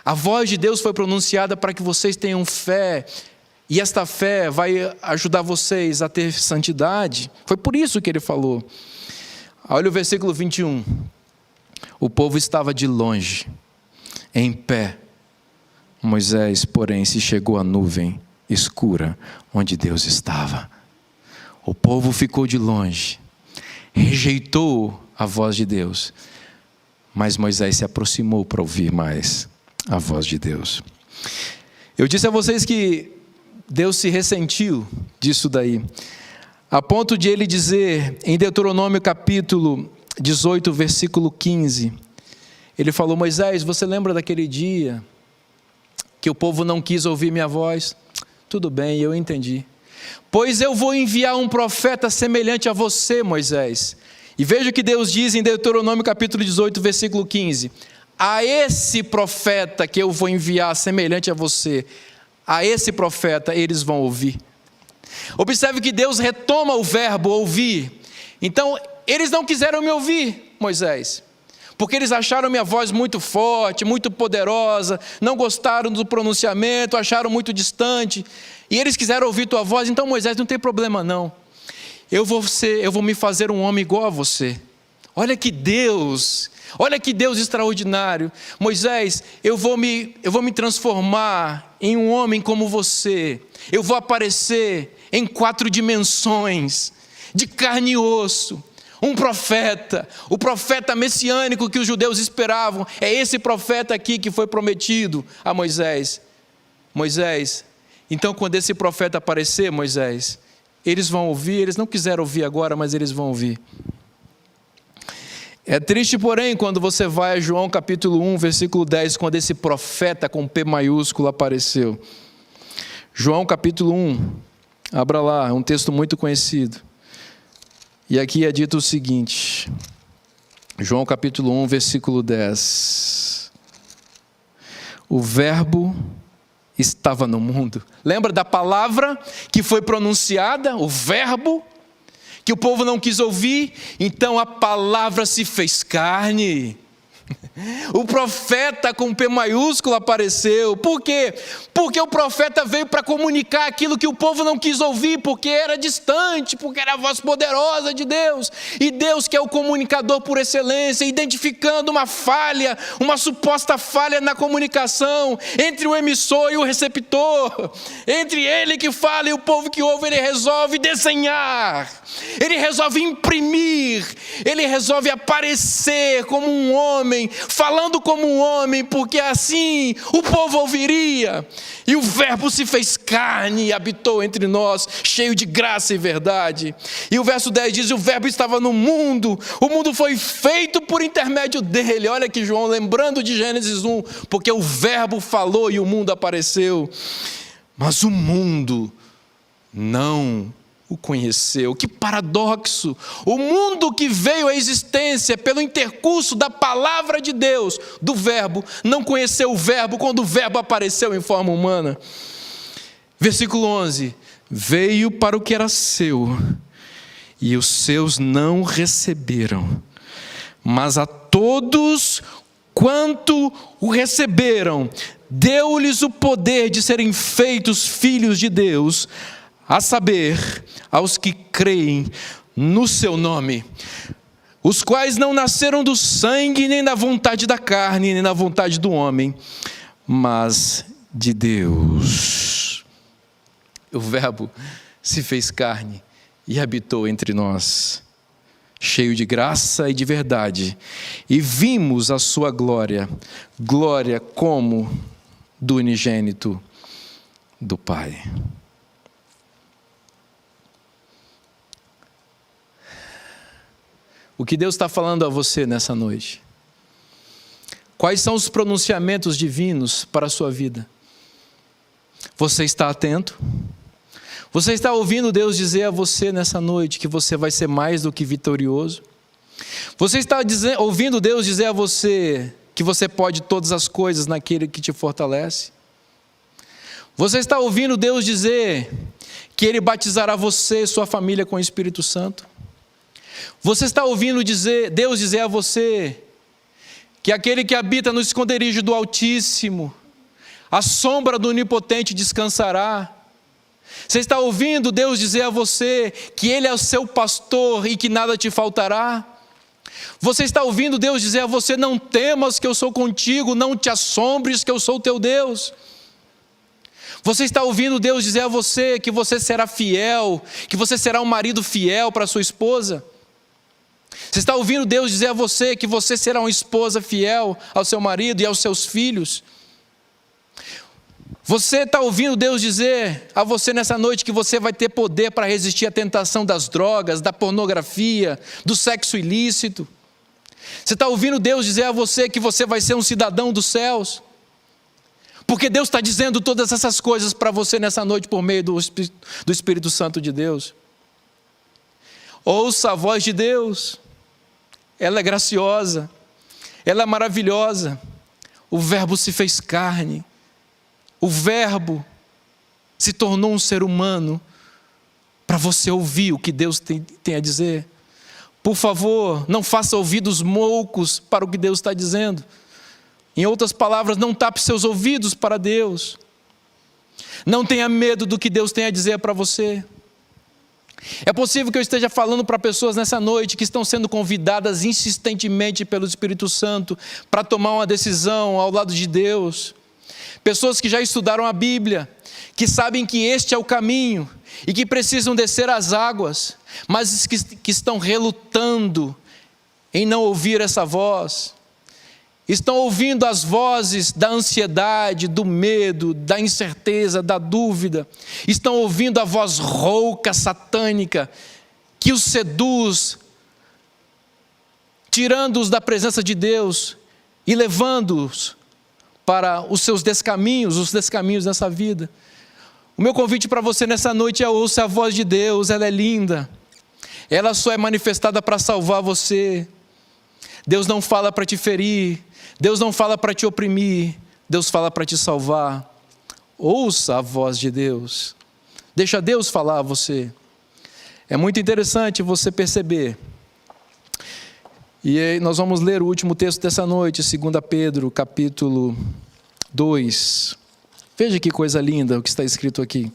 a voz de Deus foi pronunciada para que vocês tenham fé, e esta fé vai ajudar vocês a ter santidade. Foi por isso que ele falou. Olha o versículo 21. O povo estava de longe, em pé. Moisés, porém, se chegou à nuvem escura onde Deus estava. O povo ficou de longe, rejeitou a voz de Deus. Mas Moisés se aproximou para ouvir mais a voz de Deus. Eu disse a vocês que Deus se ressentiu disso daí, a ponto de ele dizer em Deuteronômio capítulo 18, versículo 15, ele falou: Moisés, você lembra daquele dia que o povo não quis ouvir minha voz? Tudo bem, eu entendi. Pois eu vou enviar um profeta semelhante a você, Moisés. E veja o que Deus diz em Deuteronômio capítulo 18, versículo 15: a esse profeta que eu vou enviar semelhante a você, a esse profeta eles vão ouvir. Observe que Deus retoma o verbo ouvir. Então, eles não quiseram me ouvir, Moisés, porque eles acharam minha voz muito forte, muito poderosa, não gostaram do pronunciamento, acharam muito distante, e eles quiseram ouvir tua voz. Então, Moisés, não tem problema não, eu vou me fazer um homem igual a você. Olha que Deus extraordinário. Moisés, eu vou me transformar em um homem como você. Eu vou aparecer em 4 dimensões, de carne e osso. Um profeta, o profeta messiânico que os judeus esperavam. É esse profeta aqui que foi prometido a Moisés. Moisés, então quando esse profeta aparecer, Moisés, eles vão ouvir, eles não quiseram ouvir agora, mas eles vão ouvir. É triste, porém, quando você vai a João capítulo 1, versículo 10, quando esse profeta com P maiúsculo apareceu. João capítulo 1, abra lá, é um texto muito conhecido. E aqui é dito o seguinte, João capítulo 1, versículo 10. O verbo estava no mundo. Lembra da palavra que foi pronunciada, o verbo, que o povo não quis ouvir? Então a palavra se fez carne. O profeta com P maiúsculo apareceu. Por quê? Porque o profeta veio para comunicar aquilo que o povo não quis ouvir, porque era distante, porque era a voz poderosa de Deus. E Deus, que é o comunicador por excelência, identificando uma falha, uma suposta falha na comunicação entre o emissor e o receptor, entre ele que fala e o povo que ouve. Ele resolve desenhar, ele resolve imprimir, ele resolve aparecer como um homem, falando como um homem, porque assim o povo ouviria. E o verbo se fez carne e habitou entre nós, cheio de graça e verdade. E o verso 10 diz, o verbo estava no mundo, o mundo foi feito por intermédio dele. Olha aqui João, lembrando de Gênesis 1, porque o verbo falou e o mundo apareceu. Mas o mundo não o conheceu. Que paradoxo! O mundo que veio à existência pelo intercurso da palavra de Deus, do verbo, não conheceu o verbo quando o verbo apareceu em forma humana. Versículo 11, veio para o que era seu, e os seus não receberam, mas a todos quanto o receberam, deu-lhes o poder de serem feitos filhos de Deus, a saber, aos que creem no seu nome, os quais não nasceram do sangue, nem da vontade da carne, nem da vontade do homem, mas de Deus. O verbo se fez carne e habitou entre nós, cheio de graça e de verdade, e vimos a sua glória, glória como do unigênito do Pai. O que Deus está falando a você nessa noite? Quais são os pronunciamentos divinos para a sua vida? Você está atento? Você está ouvindo Deus dizer a você nessa noite que você vai ser mais do que vitorioso? Você está ouvindo Deus dizer a você que você pode todas as coisas naquele que te fortalece? Você está ouvindo Deus dizer que Ele batizará você e sua família com o Espírito Santo? Você está ouvindo Deus dizer a você que aquele que habita no esconderijo do Altíssimo, a sombra do Onipotente descansará? Você está ouvindo Deus dizer a você que Ele é o seu pastor e que nada te faltará? Você está ouvindo Deus dizer a você, não temas que eu sou contigo, não te assombres que eu sou o teu Deus? Você está ouvindo Deus dizer a você que você será fiel, que você será um marido fiel para a sua esposa? Você está ouvindo Deus dizer a você que você será uma esposa fiel ao seu marido e aos seus filhos? Você está ouvindo Deus dizer a você nessa noite que você vai ter poder para resistir à tentação das drogas, da pornografia, do sexo ilícito? Você está ouvindo Deus dizer a você que você vai ser um cidadão dos céus? Porque Deus está dizendo todas essas coisas para você nessa noite por meio do Espírito Santo de Deus. Ouça a voz de Deus. Ela é graciosa, ela é maravilhosa. O verbo se fez carne, o verbo se tornou um ser humano para você ouvir o que Deus tem a dizer. Por favor, não faça ouvidos moucos para o que Deus está dizendo. Em outras palavras, não tape seus ouvidos para Deus. Não tenha medo do que Deus tem a dizer para você. É possível que eu esteja falando para pessoas nessa noite que estão sendo convidadas insistentemente pelo Espírito Santo para tomar uma decisão ao lado de Deus. Pessoas que já estudaram a Bíblia, que sabem que este é o caminho e que precisam descer as águas, mas que estão relutando em não ouvir essa voz. estão ouvindo as vozes da ansiedade, do medo, da incerteza, da dúvida, estão ouvindo a voz rouca, satânica, que os seduz, tirando-os da presença de Deus e levando-os para os seus descaminhos, os descaminhos dessa vida. O meu convite para você nessa noite é: ouça a voz de Deus, ela é linda, ela só é manifestada para salvar você. Deus não fala para te ferir, Deus não fala para te oprimir, Deus fala para te salvar. Ouça a voz de Deus, deixa Deus falar a você. É muito interessante você perceber. E aí nós vamos ler o último texto dessa noite, 2 Pedro, capítulo 2. Veja que coisa linda o que está escrito aqui.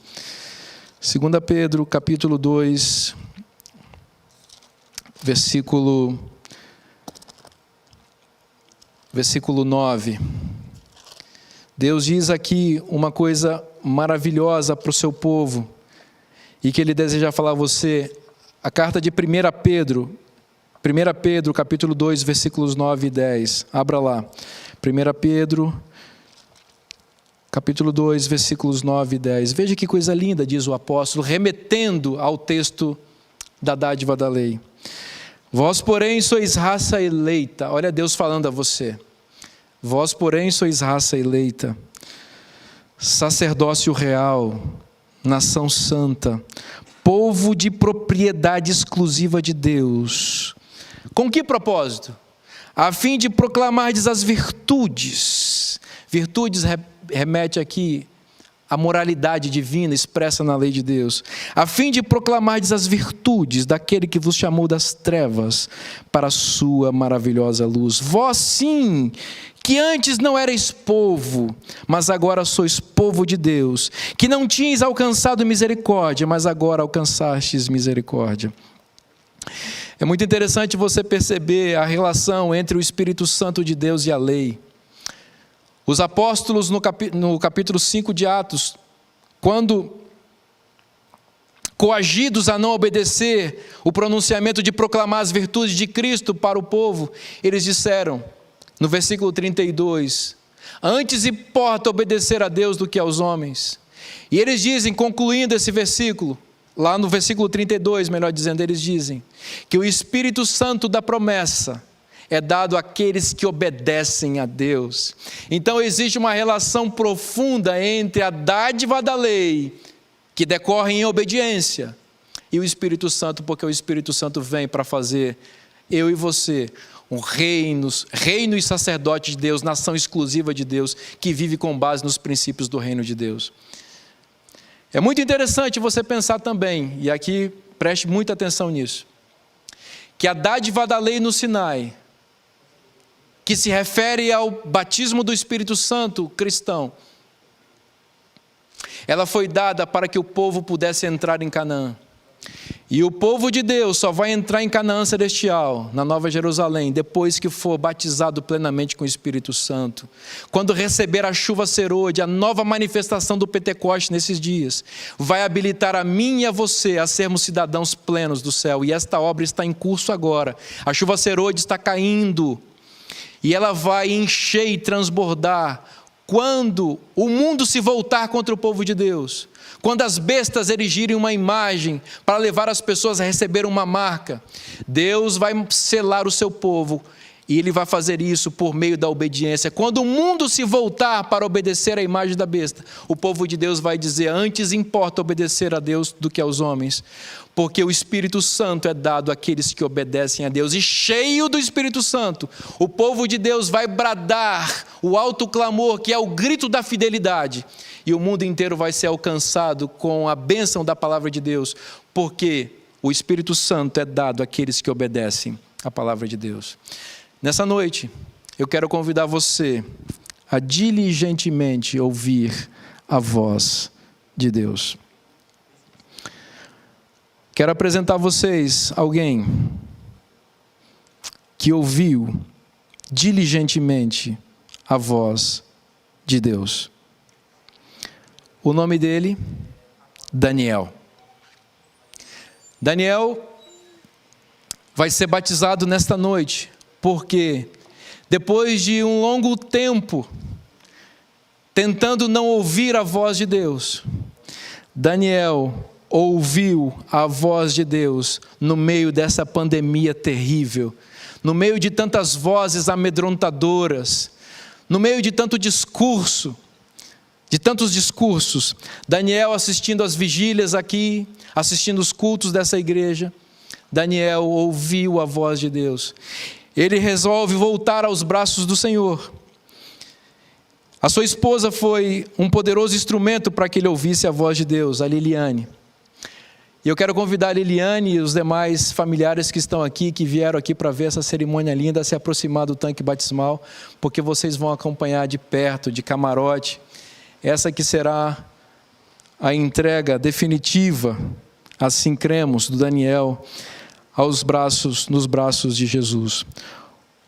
2 Pedro, capítulo 2, versículo 9. Deus diz aqui uma coisa maravilhosa para o seu povo, e que Ele deseja falar a você. A carta de 1 Pedro, capítulo 2, versículos 9 e 10. Abra lá. 1 Pedro, capítulo 2, versículos 9 e 10. Veja que coisa linda, diz o apóstolo, remetendo ao texto da dádiva da lei. Vós, porém, sois raça eleita. Olha Deus falando a você. Vós, porém, sois raça eleita, sacerdócio real, nação santa, povo de propriedade exclusiva de Deus. Com que propósito? A fim de proclamardes as virtudes. Virtudes remete aqui à moralidade divina expressa na lei de Deus. A fim de proclamardes as virtudes daquele que vos chamou das trevas para a sua maravilhosa luz. Vós sim, que antes não erais povo, mas agora sois povo de Deus, que não tinhas alcançado misericórdia, mas agora alcançastes misericórdia. É muito interessante você perceber a relação entre o Espírito Santo de Deus e a lei. Os apóstolos no capítulo 5 de Atos, quando coagidos a não obedecer o pronunciamento de proclamar as virtudes de Cristo para o povo, eles disseram, no versículo 32, antes importa obedecer a Deus do que aos homens. E eles dizem, concluindo esse versículo, lá no versículo 32, melhor dizendo, eles dizem que o Espírito Santo da promessa é dado àqueles que obedecem a Deus. Então existe uma relação profunda entre a dádiva da lei, que decorre em obediência, e o Espírito Santo, porque o Espírito Santo vem para fazer eu e você um reino e sacerdote de Deus, nação exclusiva de Deus, que vive com base nos princípios do reino de Deus. É muito interessante você pensar também, e aqui preste muita atenção nisso, que a dádiva da lei no Sinai, que se refere ao batismo do Espírito Santo cristão, ela foi dada para que o povo pudesse entrar em Canaã. E o povo de Deus só vai entrar em Canaã celestial, na Nova Jerusalém, depois que for batizado plenamente com o Espírito Santo. Quando receber a chuva serôdia, a nova manifestação do Pentecoste nesses dias, vai habilitar a mim e a você a sermos cidadãos plenos do céu. E esta obra está em curso agora. A chuva serôdia está caindo. E ela vai encher e transbordar quando o mundo se voltar contra o povo de Deus. Quando as bestas erigirem uma imagem para levar as pessoas a receber uma marca, Deus vai selar o seu povo e Ele vai fazer isso por meio da obediência. Quando o mundo se voltar para obedecer à imagem da besta, o povo de Deus vai dizer, antes importa obedecer a Deus do que aos homens, porque o Espírito Santo é dado àqueles que obedecem a Deus. E cheio do Espírito Santo, o povo de Deus vai bradar o alto clamor, que é o grito da fidelidade. E o mundo inteiro vai ser alcançado com a bênção da palavra de Deus, porque o Espírito Santo é dado àqueles que obedecem a palavra de Deus. Nessa noite, eu quero convidar você a diligentemente ouvir a voz de Deus. Quero apresentar a vocês alguém que ouviu diligentemente a voz de Deus. O nome dele, Daniel. Daniel vai ser batizado nesta noite, porque depois de um longo tempo tentando não ouvir a voz de Deus, Daniel ouviu a voz de Deus no meio dessa pandemia terrível, no meio de tantas vozes amedrontadoras, no meio de tanto discurso, de tantos discursos. Daniel assistindo às vigílias aqui, assistindo os cultos dessa igreja, Daniel ouviu a voz de Deus. Ele resolve voltar aos braços do Senhor. A sua esposa foi um poderoso instrumento para que ele ouvisse a voz de Deus, a Liliane. E eu quero convidar a Liliane e os demais familiares que estão aqui, que vieram aqui para ver essa cerimônia linda, a se aproximar do tanque batismal, porque vocês vão acompanhar de perto, de camarote, essa que será a entrega definitiva, assim cremos, do Daniel nos braços de Jesus.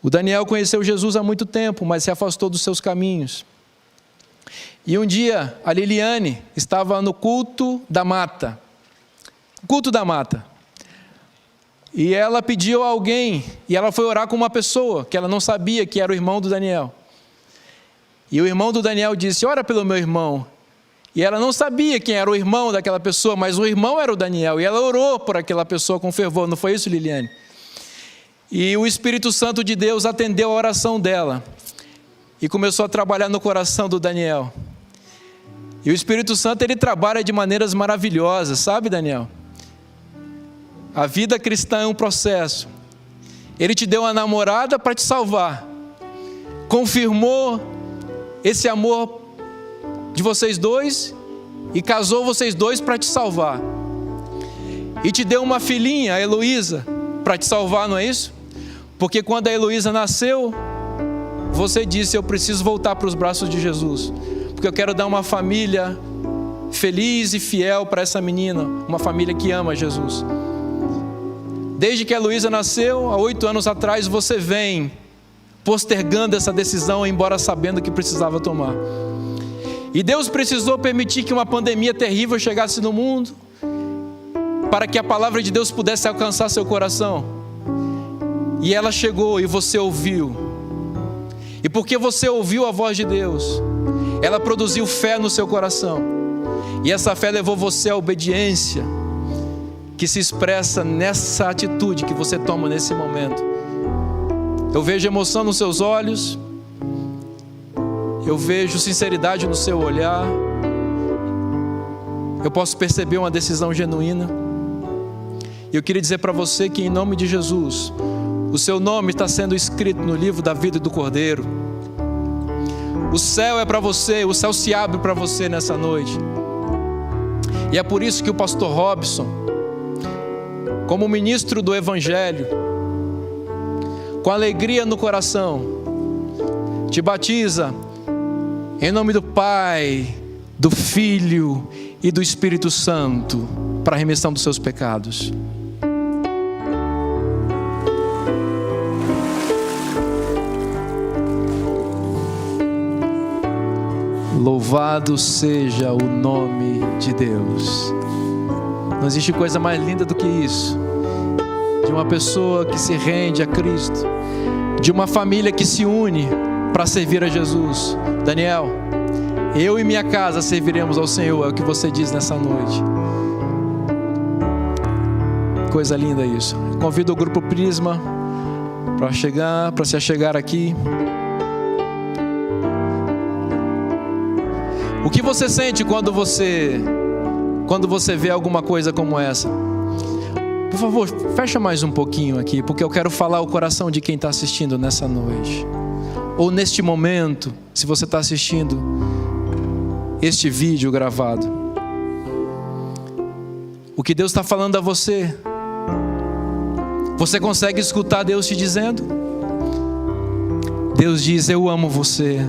O Daniel conheceu Jesus há muito tempo, mas se afastou dos seus caminhos. E um dia, a Liliane estava no culto da mata. E ela pediu a alguém, e ela foi orar com uma pessoa, que ela não sabia que era o irmão do Daniel. E o irmão do Daniel disse: ora pelo meu irmão. E ela não sabia quem era o irmão daquela pessoa, mas o irmão era o Daniel. E ela orou por aquela pessoa com fervor, não foi isso, Liliane? E o Espírito Santo de Deus atendeu a oração dela. E começou a trabalhar no coração do Daniel. E o Espírito Santo, ele trabalha de maneiras maravilhosas, sabe, Daniel? A vida cristã é um processo. Ele te deu uma namorada para te salvar. Confirmou esse amor de vocês dois e casou vocês dois para te salvar. E te deu uma filhinha, a Heloísa, para te salvar, não é isso? Porque quando a Heloísa nasceu, você disse: eu preciso voltar para os braços de Jesus, porque eu quero dar uma família feliz e fiel para essa menina, uma família que ama Jesus. Desde que a Heloísa nasceu, há 8 anos atrás, você vem postergando essa decisão, embora sabendo que precisava tomar. E Deus precisou permitir que uma pandemia terrível chegasse no mundo, para que a palavra de Deus pudesse alcançar seu coração. E ela chegou e você ouviu. E porque você ouviu a voz de Deus, ela produziu fé no seu coração. E essa fé levou você à obediência, que se expressa nessa atitude que você toma nesse momento. Eu vejo emoção nos seus olhos, eu vejo sinceridade no seu olhar, eu posso perceber uma decisão genuína. E eu queria dizer para você que, em nome de Jesus, o seu nome está sendo escrito no livro da vida do Cordeiro. O céu é para você, o céu se abre para você nessa noite. E é por isso que o pastor Robson, como ministro do Evangelho, com alegria no coração, te batiza em nome do Pai, do Filho e do Espírito Santo, para a remissão dos seus pecados. Louvado seja o nome de Deus. Não existe coisa mais linda do que isso, de uma pessoa que se rende a Cristo, de uma família que se une para servir a Jesus. Daniel, eu e minha casa serviremos ao Senhor, é o que você diz nessa noite. Coisa linda isso. Convido o grupo Prisma para se achegar aqui. O que você sente quando você vê alguma coisa como essa? Por favor, fecha mais um pouquinho aqui, porque eu quero falar o coração de quem está assistindo nessa noite. Ou neste momento, se você está assistindo este vídeo gravado. O que Deus está falando a você? Você consegue escutar Deus te dizendo? Deus diz: eu amo você.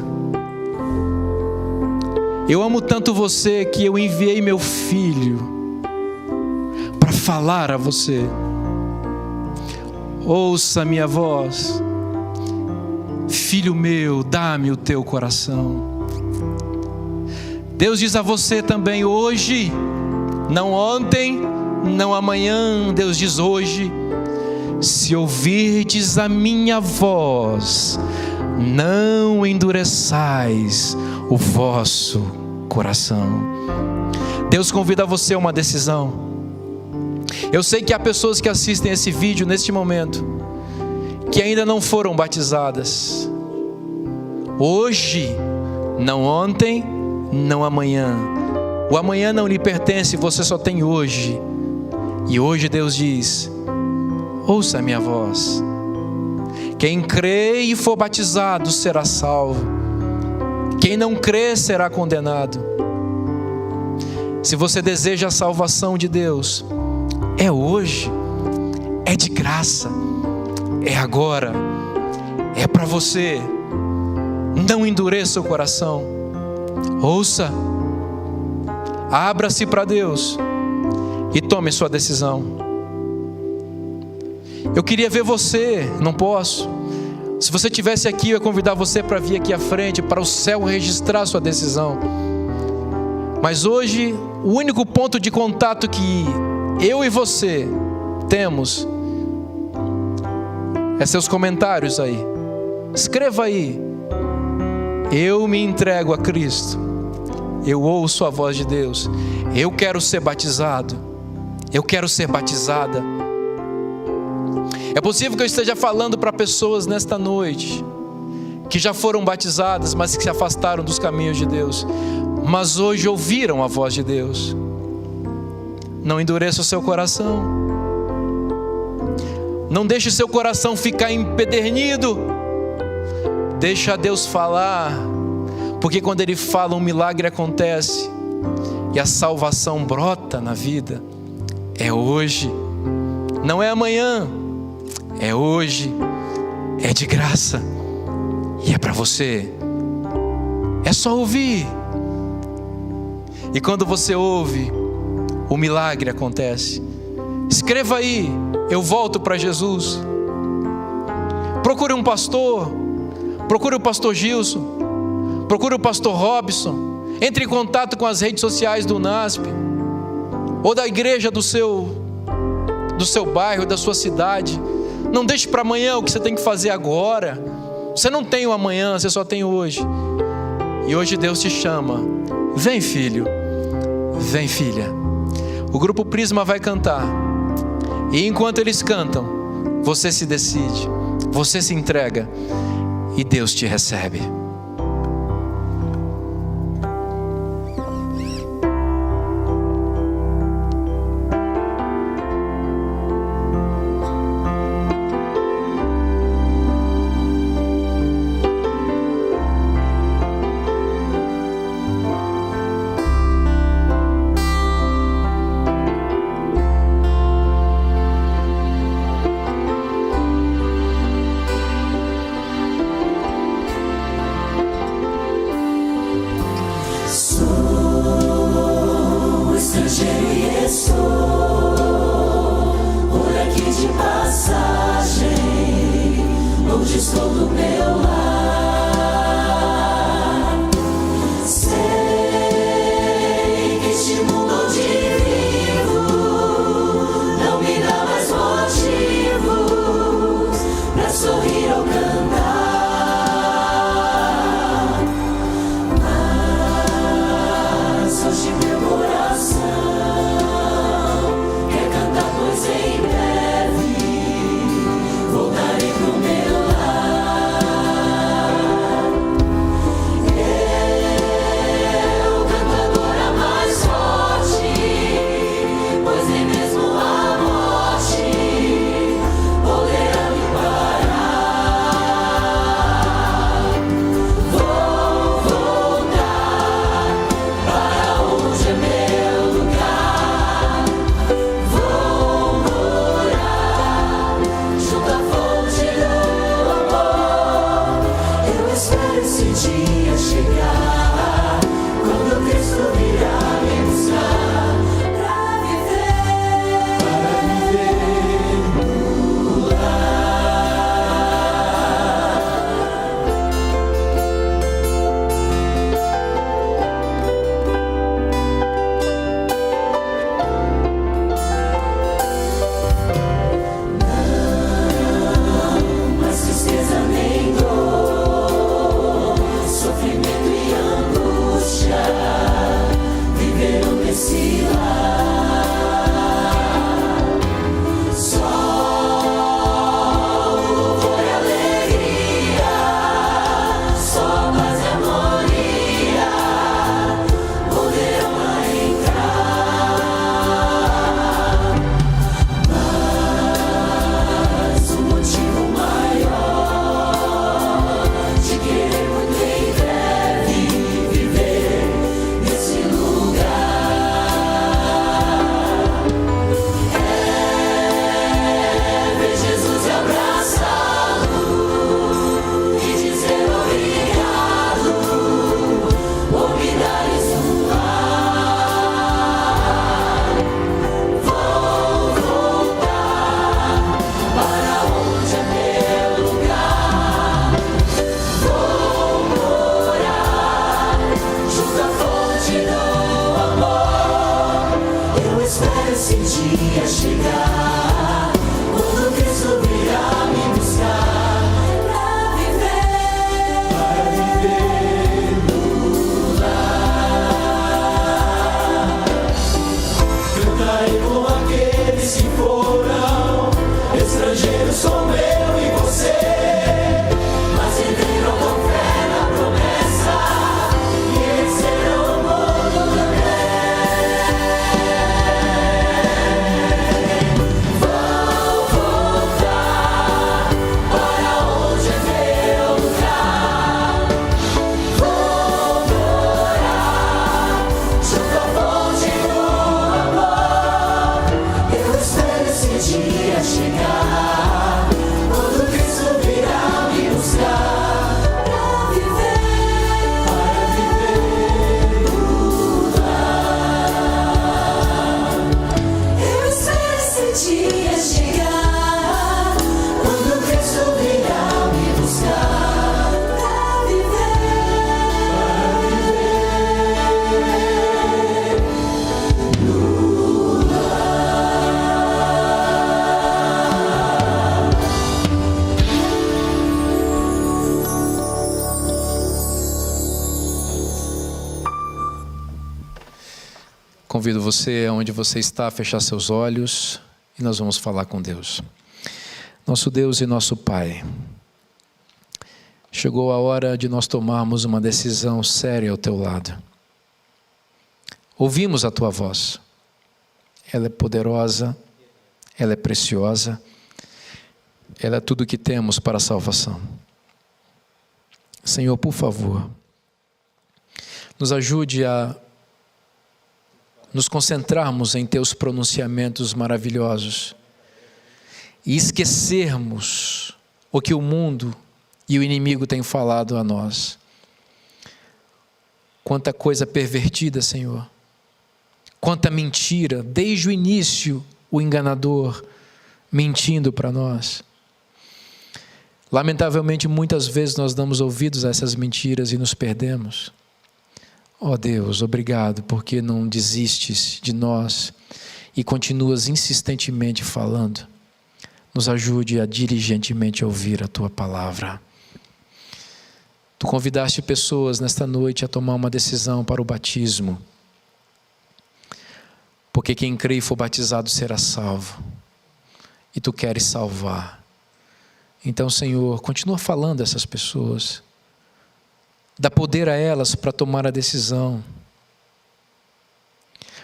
Eu amo tanto você que eu enviei meu filho para falar a você. Ouça a minha voz. Filho meu, dá-me o teu coração. Deus diz a você também hoje, não ontem, não amanhã. Deus diz hoje: se ouvirdes a minha voz, não endureçais o vosso coração. Deus convida você a uma decisão. Eu sei que há pessoas que assistem esse vídeo neste momento, que ainda não foram batizadas. Hoje, não ontem, não amanhã. O amanhã não lhe pertence, você só tem hoje. E hoje Deus diz: ouça a minha voz. Quem crê e for batizado será salvo. Quem não crê será condenado. Se você deseja a salvação de Deus, é hoje, é de graça, é agora, é para você. Não endureça o coração. Ouça, abra-se para Deus e tome sua decisão. Eu queria ver você, não posso. Se você estivesse aqui, eu ia convidar você para vir aqui à frente, para o céu registrar sua decisão. Mas hoje, o único ponto de contato que eu e você temos é seus comentários aí. Escreva aí: eu me entrego a Cristo, eu ouço a voz de Deus, eu quero ser batizado, eu quero ser batizada. É possível que eu esteja falando para pessoas nesta noite que já foram batizadas, mas que se afastaram dos caminhos de Deus, mas hoje ouviram a voz de Deus. Não endureça o seu coração. Não deixe seu coração ficar empedernido. Deixa Deus falar, porque quando Ele fala, um milagre acontece e a salvação brota na vida. É hoje, não é amanhã, é hoje, é de graça e é para você. É só ouvir. E quando você ouve, o milagre acontece. Escreva aí: eu volto para Jesus. Procure um pastor. Procure o pastor Gilson. Procure o pastor Robson. Entre em contato com as redes sociais do NASP, ou da igreja do seu bairro, da sua cidade. Não deixe para amanhã o que você tem que fazer agora. Você não tem o amanhã, você só tem o hoje. E hoje Deus te chama: vem, filho, vem, filha. O grupo Prisma vai cantar, e enquanto eles cantam, você se decide, você se entrega, e Deus te recebe. dia chegar, quando Cristo virá me buscar para viver no lar. Cantarei com aqueles que foram estrangeiros como eu e você, mas viveram com fé na promessa e venceram o mundo também. Vão voltar para onde é meu lugar, vão morar junto à fonte do amor. Eu espero esse dia chegar, quando Cristo virá me buscar para viver no lar. Eu espero esse dia chegar, quando Cristo virá me buscar para viver no Convido você, onde você está, a fechar seus olhos e nós vamos falar com Deus. Nosso Deus e nosso Pai, chegou a hora de nós tomarmos uma decisão séria ao teu lado. Ouvimos a tua voz. Ela é poderosa, ela é preciosa, ela é tudo o que temos para a salvação. Senhor, por favor, nos ajude a nos concentrarmos em teus pronunciamentos maravilhosos e esquecermos o que o mundo e o inimigo têm falado a nós. Quanta coisa pervertida, Senhor. Quanta mentira, desde o início o enganador mentindo para nós. Lamentavelmente, muitas vezes nós damos ouvidos a essas mentiras e nos perdemos. Ó Deus, obrigado porque não desistes de nós e continuas insistentemente falando. Nos ajude a diligentemente ouvir a tua palavra. Tu convidaste pessoas nesta noite a tomar uma decisão para o batismo, porque quem crê e for batizado será salvo, e tu queres salvar. Então, Senhor, continua falando a essas pessoas, dá poder a elas para tomar a decisão,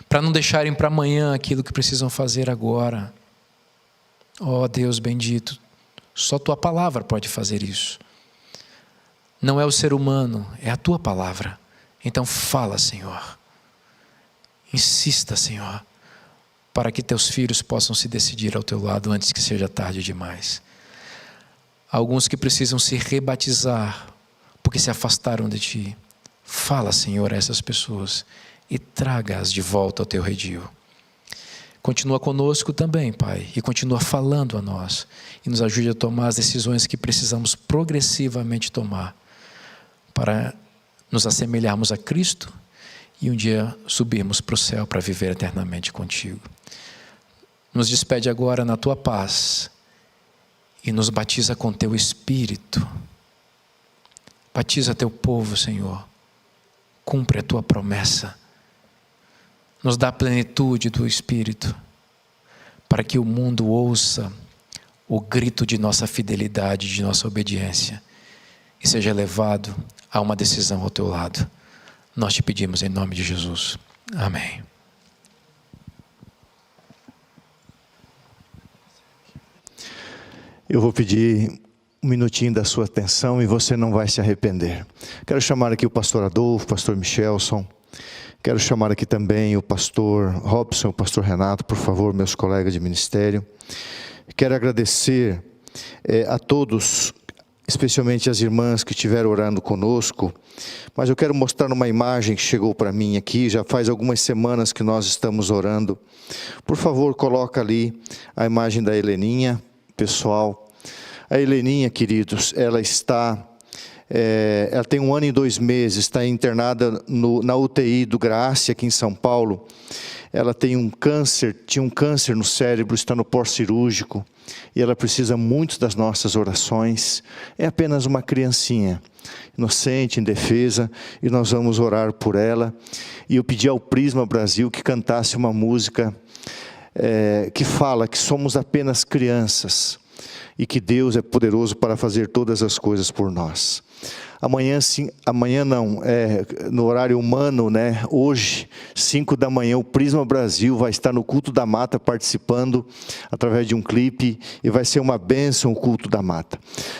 para não deixarem para amanhã aquilo que precisam fazer agora. Ó Deus bendito, só tua palavra pode fazer isso. Não é o ser humano, é a tua palavra. Então fala, Senhor. Insista, Senhor, para que teus filhos possam se decidir ao teu lado antes que seja tarde demais. Alguns que precisam se rebatizar porque se afastaram de ti. Fala, Senhor, a essas pessoas e traga-as de volta ao teu redil. Continua conosco também, Pai, e continua falando a nós e nos ajude a tomar as decisões que precisamos progressivamente tomar para nos assemelharmos a Cristo e um dia subirmos para o céu para viver eternamente contigo. Nos despede agora na tua paz e nos batiza com teu Espírito. Batiza teu povo, Senhor. Cumpre a tua promessa. Nos dá a plenitude do Espírito, para que o mundo ouça o grito de nossa fidelidade, de nossa obediência, e seja levado a uma decisão ao teu lado. Nós te pedimos em nome de Jesus. Amém. Eu vou pedir um minutinho da sua atenção e você não vai se arrepender. Quero chamar aqui o pastor Adolfo, o pastor Michelson. Quero chamar aqui também o pastor Robson, o pastor Renato, por favor, meus colegas de ministério. Quero agradecer a todos, especialmente as irmãs que estiveram orando conosco, mas eu quero mostrar uma imagem que chegou para mim aqui, já faz algumas semanas que nós estamos orando. Por favor, coloca ali a imagem da Heleninha, pessoal. A Heleninha, queridos, ela tem 1 ano e 2 meses, está internada na UTI do Graça, aqui em São Paulo. Ela tem um câncer, tinha um câncer no cérebro, está no pós-cirúrgico, e ela precisa muito das nossas orações. É apenas uma criancinha, inocente, indefesa, e nós vamos orar por ela. E eu pedi ao Prisma Brasil que cantasse uma música que fala que somos apenas crianças, e que Deus é poderoso para fazer todas as coisas por nós. Amanhã, sim, amanhã não, no horário humano, né? Hoje, 5 da manhã, o Prisma Brasil vai estar no Culto da Mata participando através de um clipe, e vai ser uma bênção o Culto da Mata.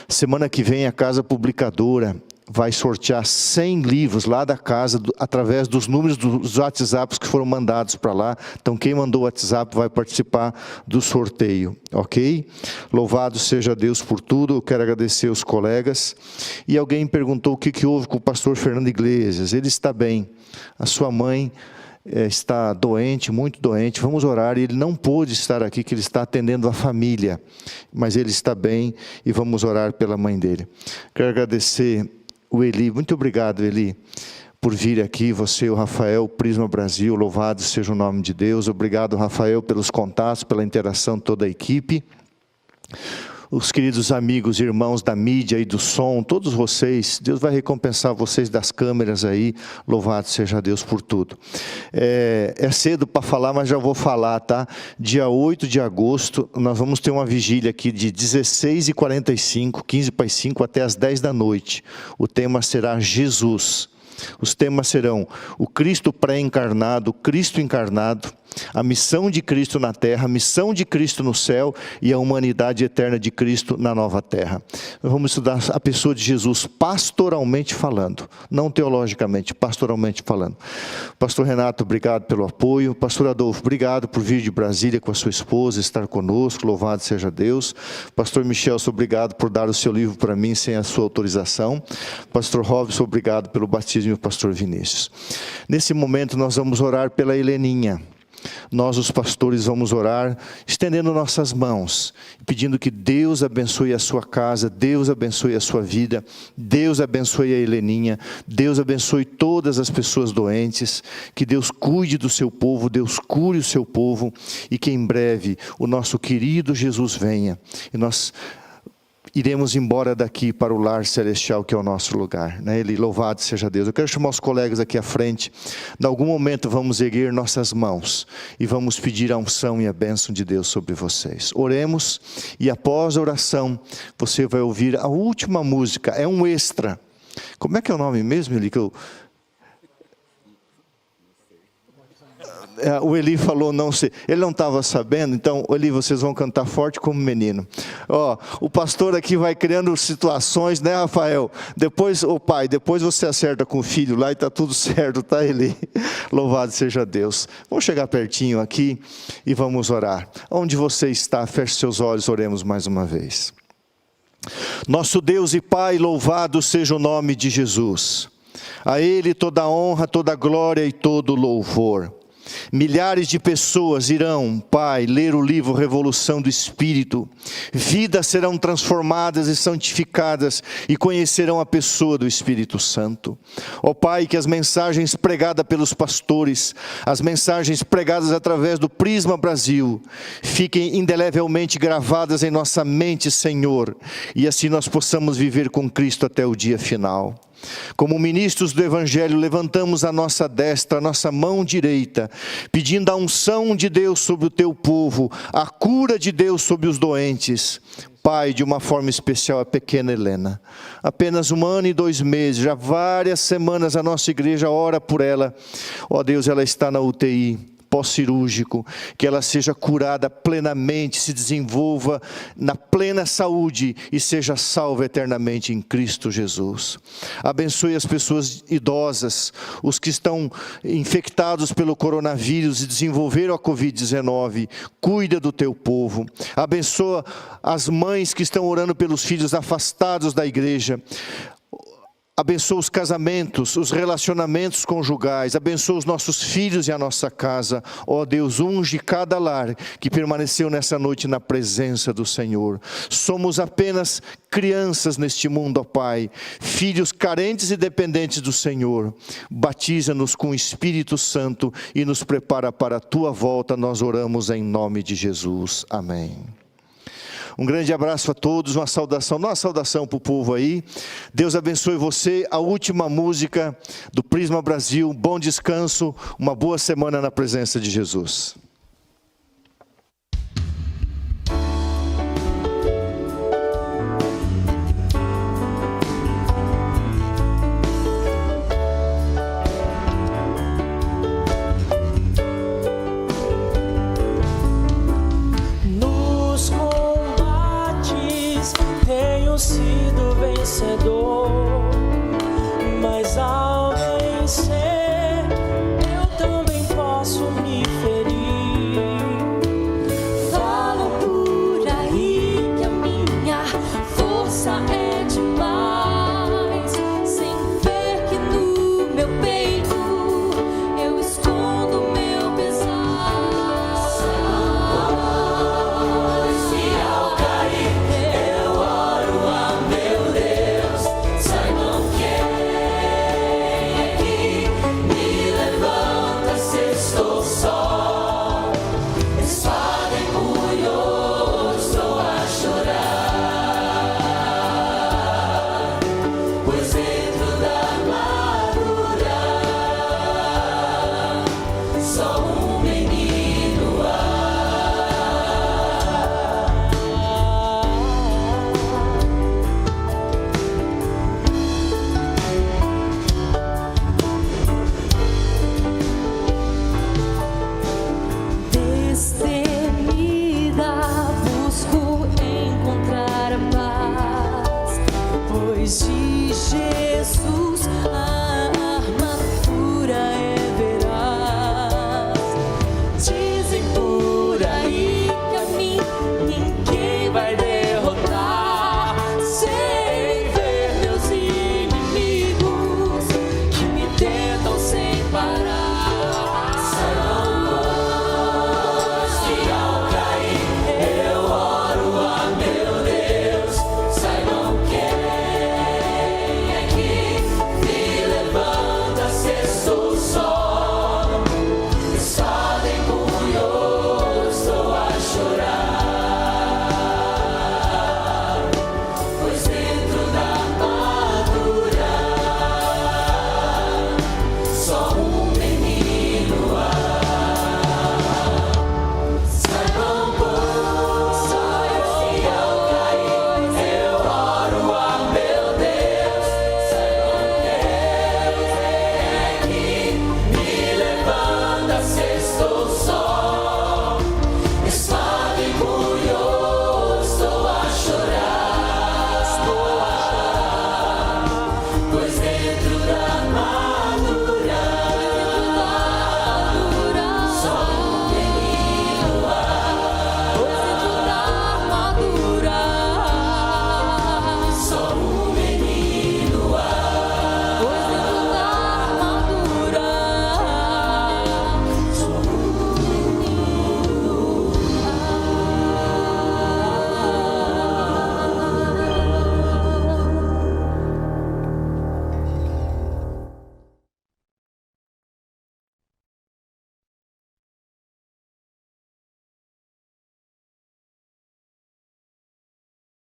Semana que vem a Casa Publicadora vai sortear 100 livros lá da casa, através dos números dos WhatsApps que foram mandados para lá. Então quem mandou o WhatsApp vai participar do sorteio, ok? Louvado seja Deus por tudo. Eu quero agradecer aos colegas. E alguém perguntou o que houve com o pastor Fernando Iglesias. Ele está bem, a sua mãe está doente, muito doente, vamos orar. Ele não pôde estar aqui, que ele está atendendo a família, mas ele está bem, e vamos orar pela mãe dele. Quero agradecer o Eli, muito obrigado, Eli, por vir aqui, você e o Rafael, Prisma Brasil, louvado seja o nome de Deus. Obrigado, Rafael, pelos contatos, pela interação de toda a equipe. Os queridos amigos e irmãos da mídia e do som, todos vocês, Deus vai recompensar vocês das câmeras aí, louvado seja Deus por tudo. É cedo para falar, mas já vou falar, tá? Dia 8 de agosto, nós vamos ter uma vigília aqui de 16h45, 15 para as 5 até as 10 da noite. O tema será Jesus. Os temas serão o Cristo pré-encarnado, o Cristo encarnado, a missão de Cristo na terra, a missão de Cristo no céu e a humanidade eterna de Cristo na nova terra. Nós vamos estudar a pessoa de Jesus pastoralmente falando, não teologicamente, pastoralmente falando. Pastor Renato, obrigado pelo apoio. Pastor Adolfo, obrigado por vir de Brasília com a sua esposa, estar conosco, louvado seja Deus. Pastor Michelson, obrigado por dar o seu livro para mim sem a sua autorização. Pastor Robson, obrigado pelo batismo do pastor Vinícius. Nesse momento nós vamos orar pela Heleninha. Nós, os pastores, vamos orar, estendendo nossas mãos, pedindo que Deus abençoe a sua casa, Deus abençoe a sua vida, Deus abençoe a Heleninha, Deus abençoe todas as pessoas doentes, que Deus cuide do seu povo, Deus cure o seu povo, e que em breve o nosso querido Jesus venha, e nós iremos embora daqui para o lar celestial, que é o nosso lugar, né? Ele, louvado seja Deus. Eu quero chamar os colegas aqui à frente. Em algum momento vamos erguer nossas mãos e vamos pedir a unção e a bênção de Deus sobre vocês. Oremos, e após a oração você vai ouvir a última música, é um extra. Como é que é o nome mesmo, Eli? O Eli falou, não sei, ele não estava sabendo. Então, Eli, vocês vão cantar forte como menino. O pastor aqui vai criando situações, né, Rafael? Depois, pai, depois você acerta com o filho lá e está tudo certo, tá, Eli? Louvado seja Deus. Vamos chegar pertinho aqui e vamos orar. Onde você está, feche seus olhos, oremos mais uma vez. Nosso Deus e Pai, louvado seja o nome de Jesus. A Ele toda a honra, toda a glória e todo o louvor. Milhares de pessoas irão, Pai, ler o livro Revolução do Espírito. Vidas serão transformadas e santificadas e conhecerão a pessoa do Espírito Santo. Ó Pai, que as mensagens pregadas pelos pastores, as mensagens pregadas através do Prisma Brasil, fiquem indelevelmente gravadas em nossa mente, Senhor, e assim nós possamos viver com Cristo até o dia final. Como ministros do Evangelho, levantamos a nossa destra, a nossa mão direita, pedindo a unção de Deus sobre o teu povo, a cura de Deus sobre os doentes. Pai, de uma forma especial a pequena Helena, apenas 1 ano e 2 meses, já várias semanas a nossa igreja ora por ela. Ó Deus, ela está na UTI, pós-cirúrgico, que ela seja curada plenamente, se desenvolva na plena saúde e seja salva eternamente em Cristo Jesus. Abençoe as pessoas idosas, os que estão infectados pelo coronavírus e desenvolveram a Covid-19, cuida do teu povo. Abençoa as mães que estão orando pelos filhos afastados da igreja. Abençoa os casamentos, os relacionamentos conjugais, abençoa os nossos filhos e a nossa casa. Ó Deus, unge cada lar que permaneceu nessa noite na presença do Senhor. Somos apenas crianças neste mundo, ó Pai, filhos carentes e dependentes do Senhor. Batiza-nos com o Espírito Santo e nos prepara para a Tua volta. Nós oramos em nome de Jesus. Amém. Um grande abraço a todos, uma saudação, dá uma saudação para o povo aí. Deus abençoe você. A última música do Prisma Brasil, bom descanso, uma boa semana na presença de Jesus. Tenho sido vencedor, mas ao vencer, eu também posso me ferir. Falam por aí que a minha força é demais, sem ver que no meu peito eu escondo meu pesar. Se ao cair eu oro a meu Deus, saibam quem é que me levanta se estou só. Espada em punho, estou a chorar, pois dentro da armadura só um menino há. Destemida, busco encontrar a paz, pois de Jesus a armadura é veraz. Dizem por aí que a mim ninguém vai derrotar, sem ver meus inimigos que me tentam sem parar. Se ao cair eu oro a meu Deus, saibam quem é que me levanta se estou só.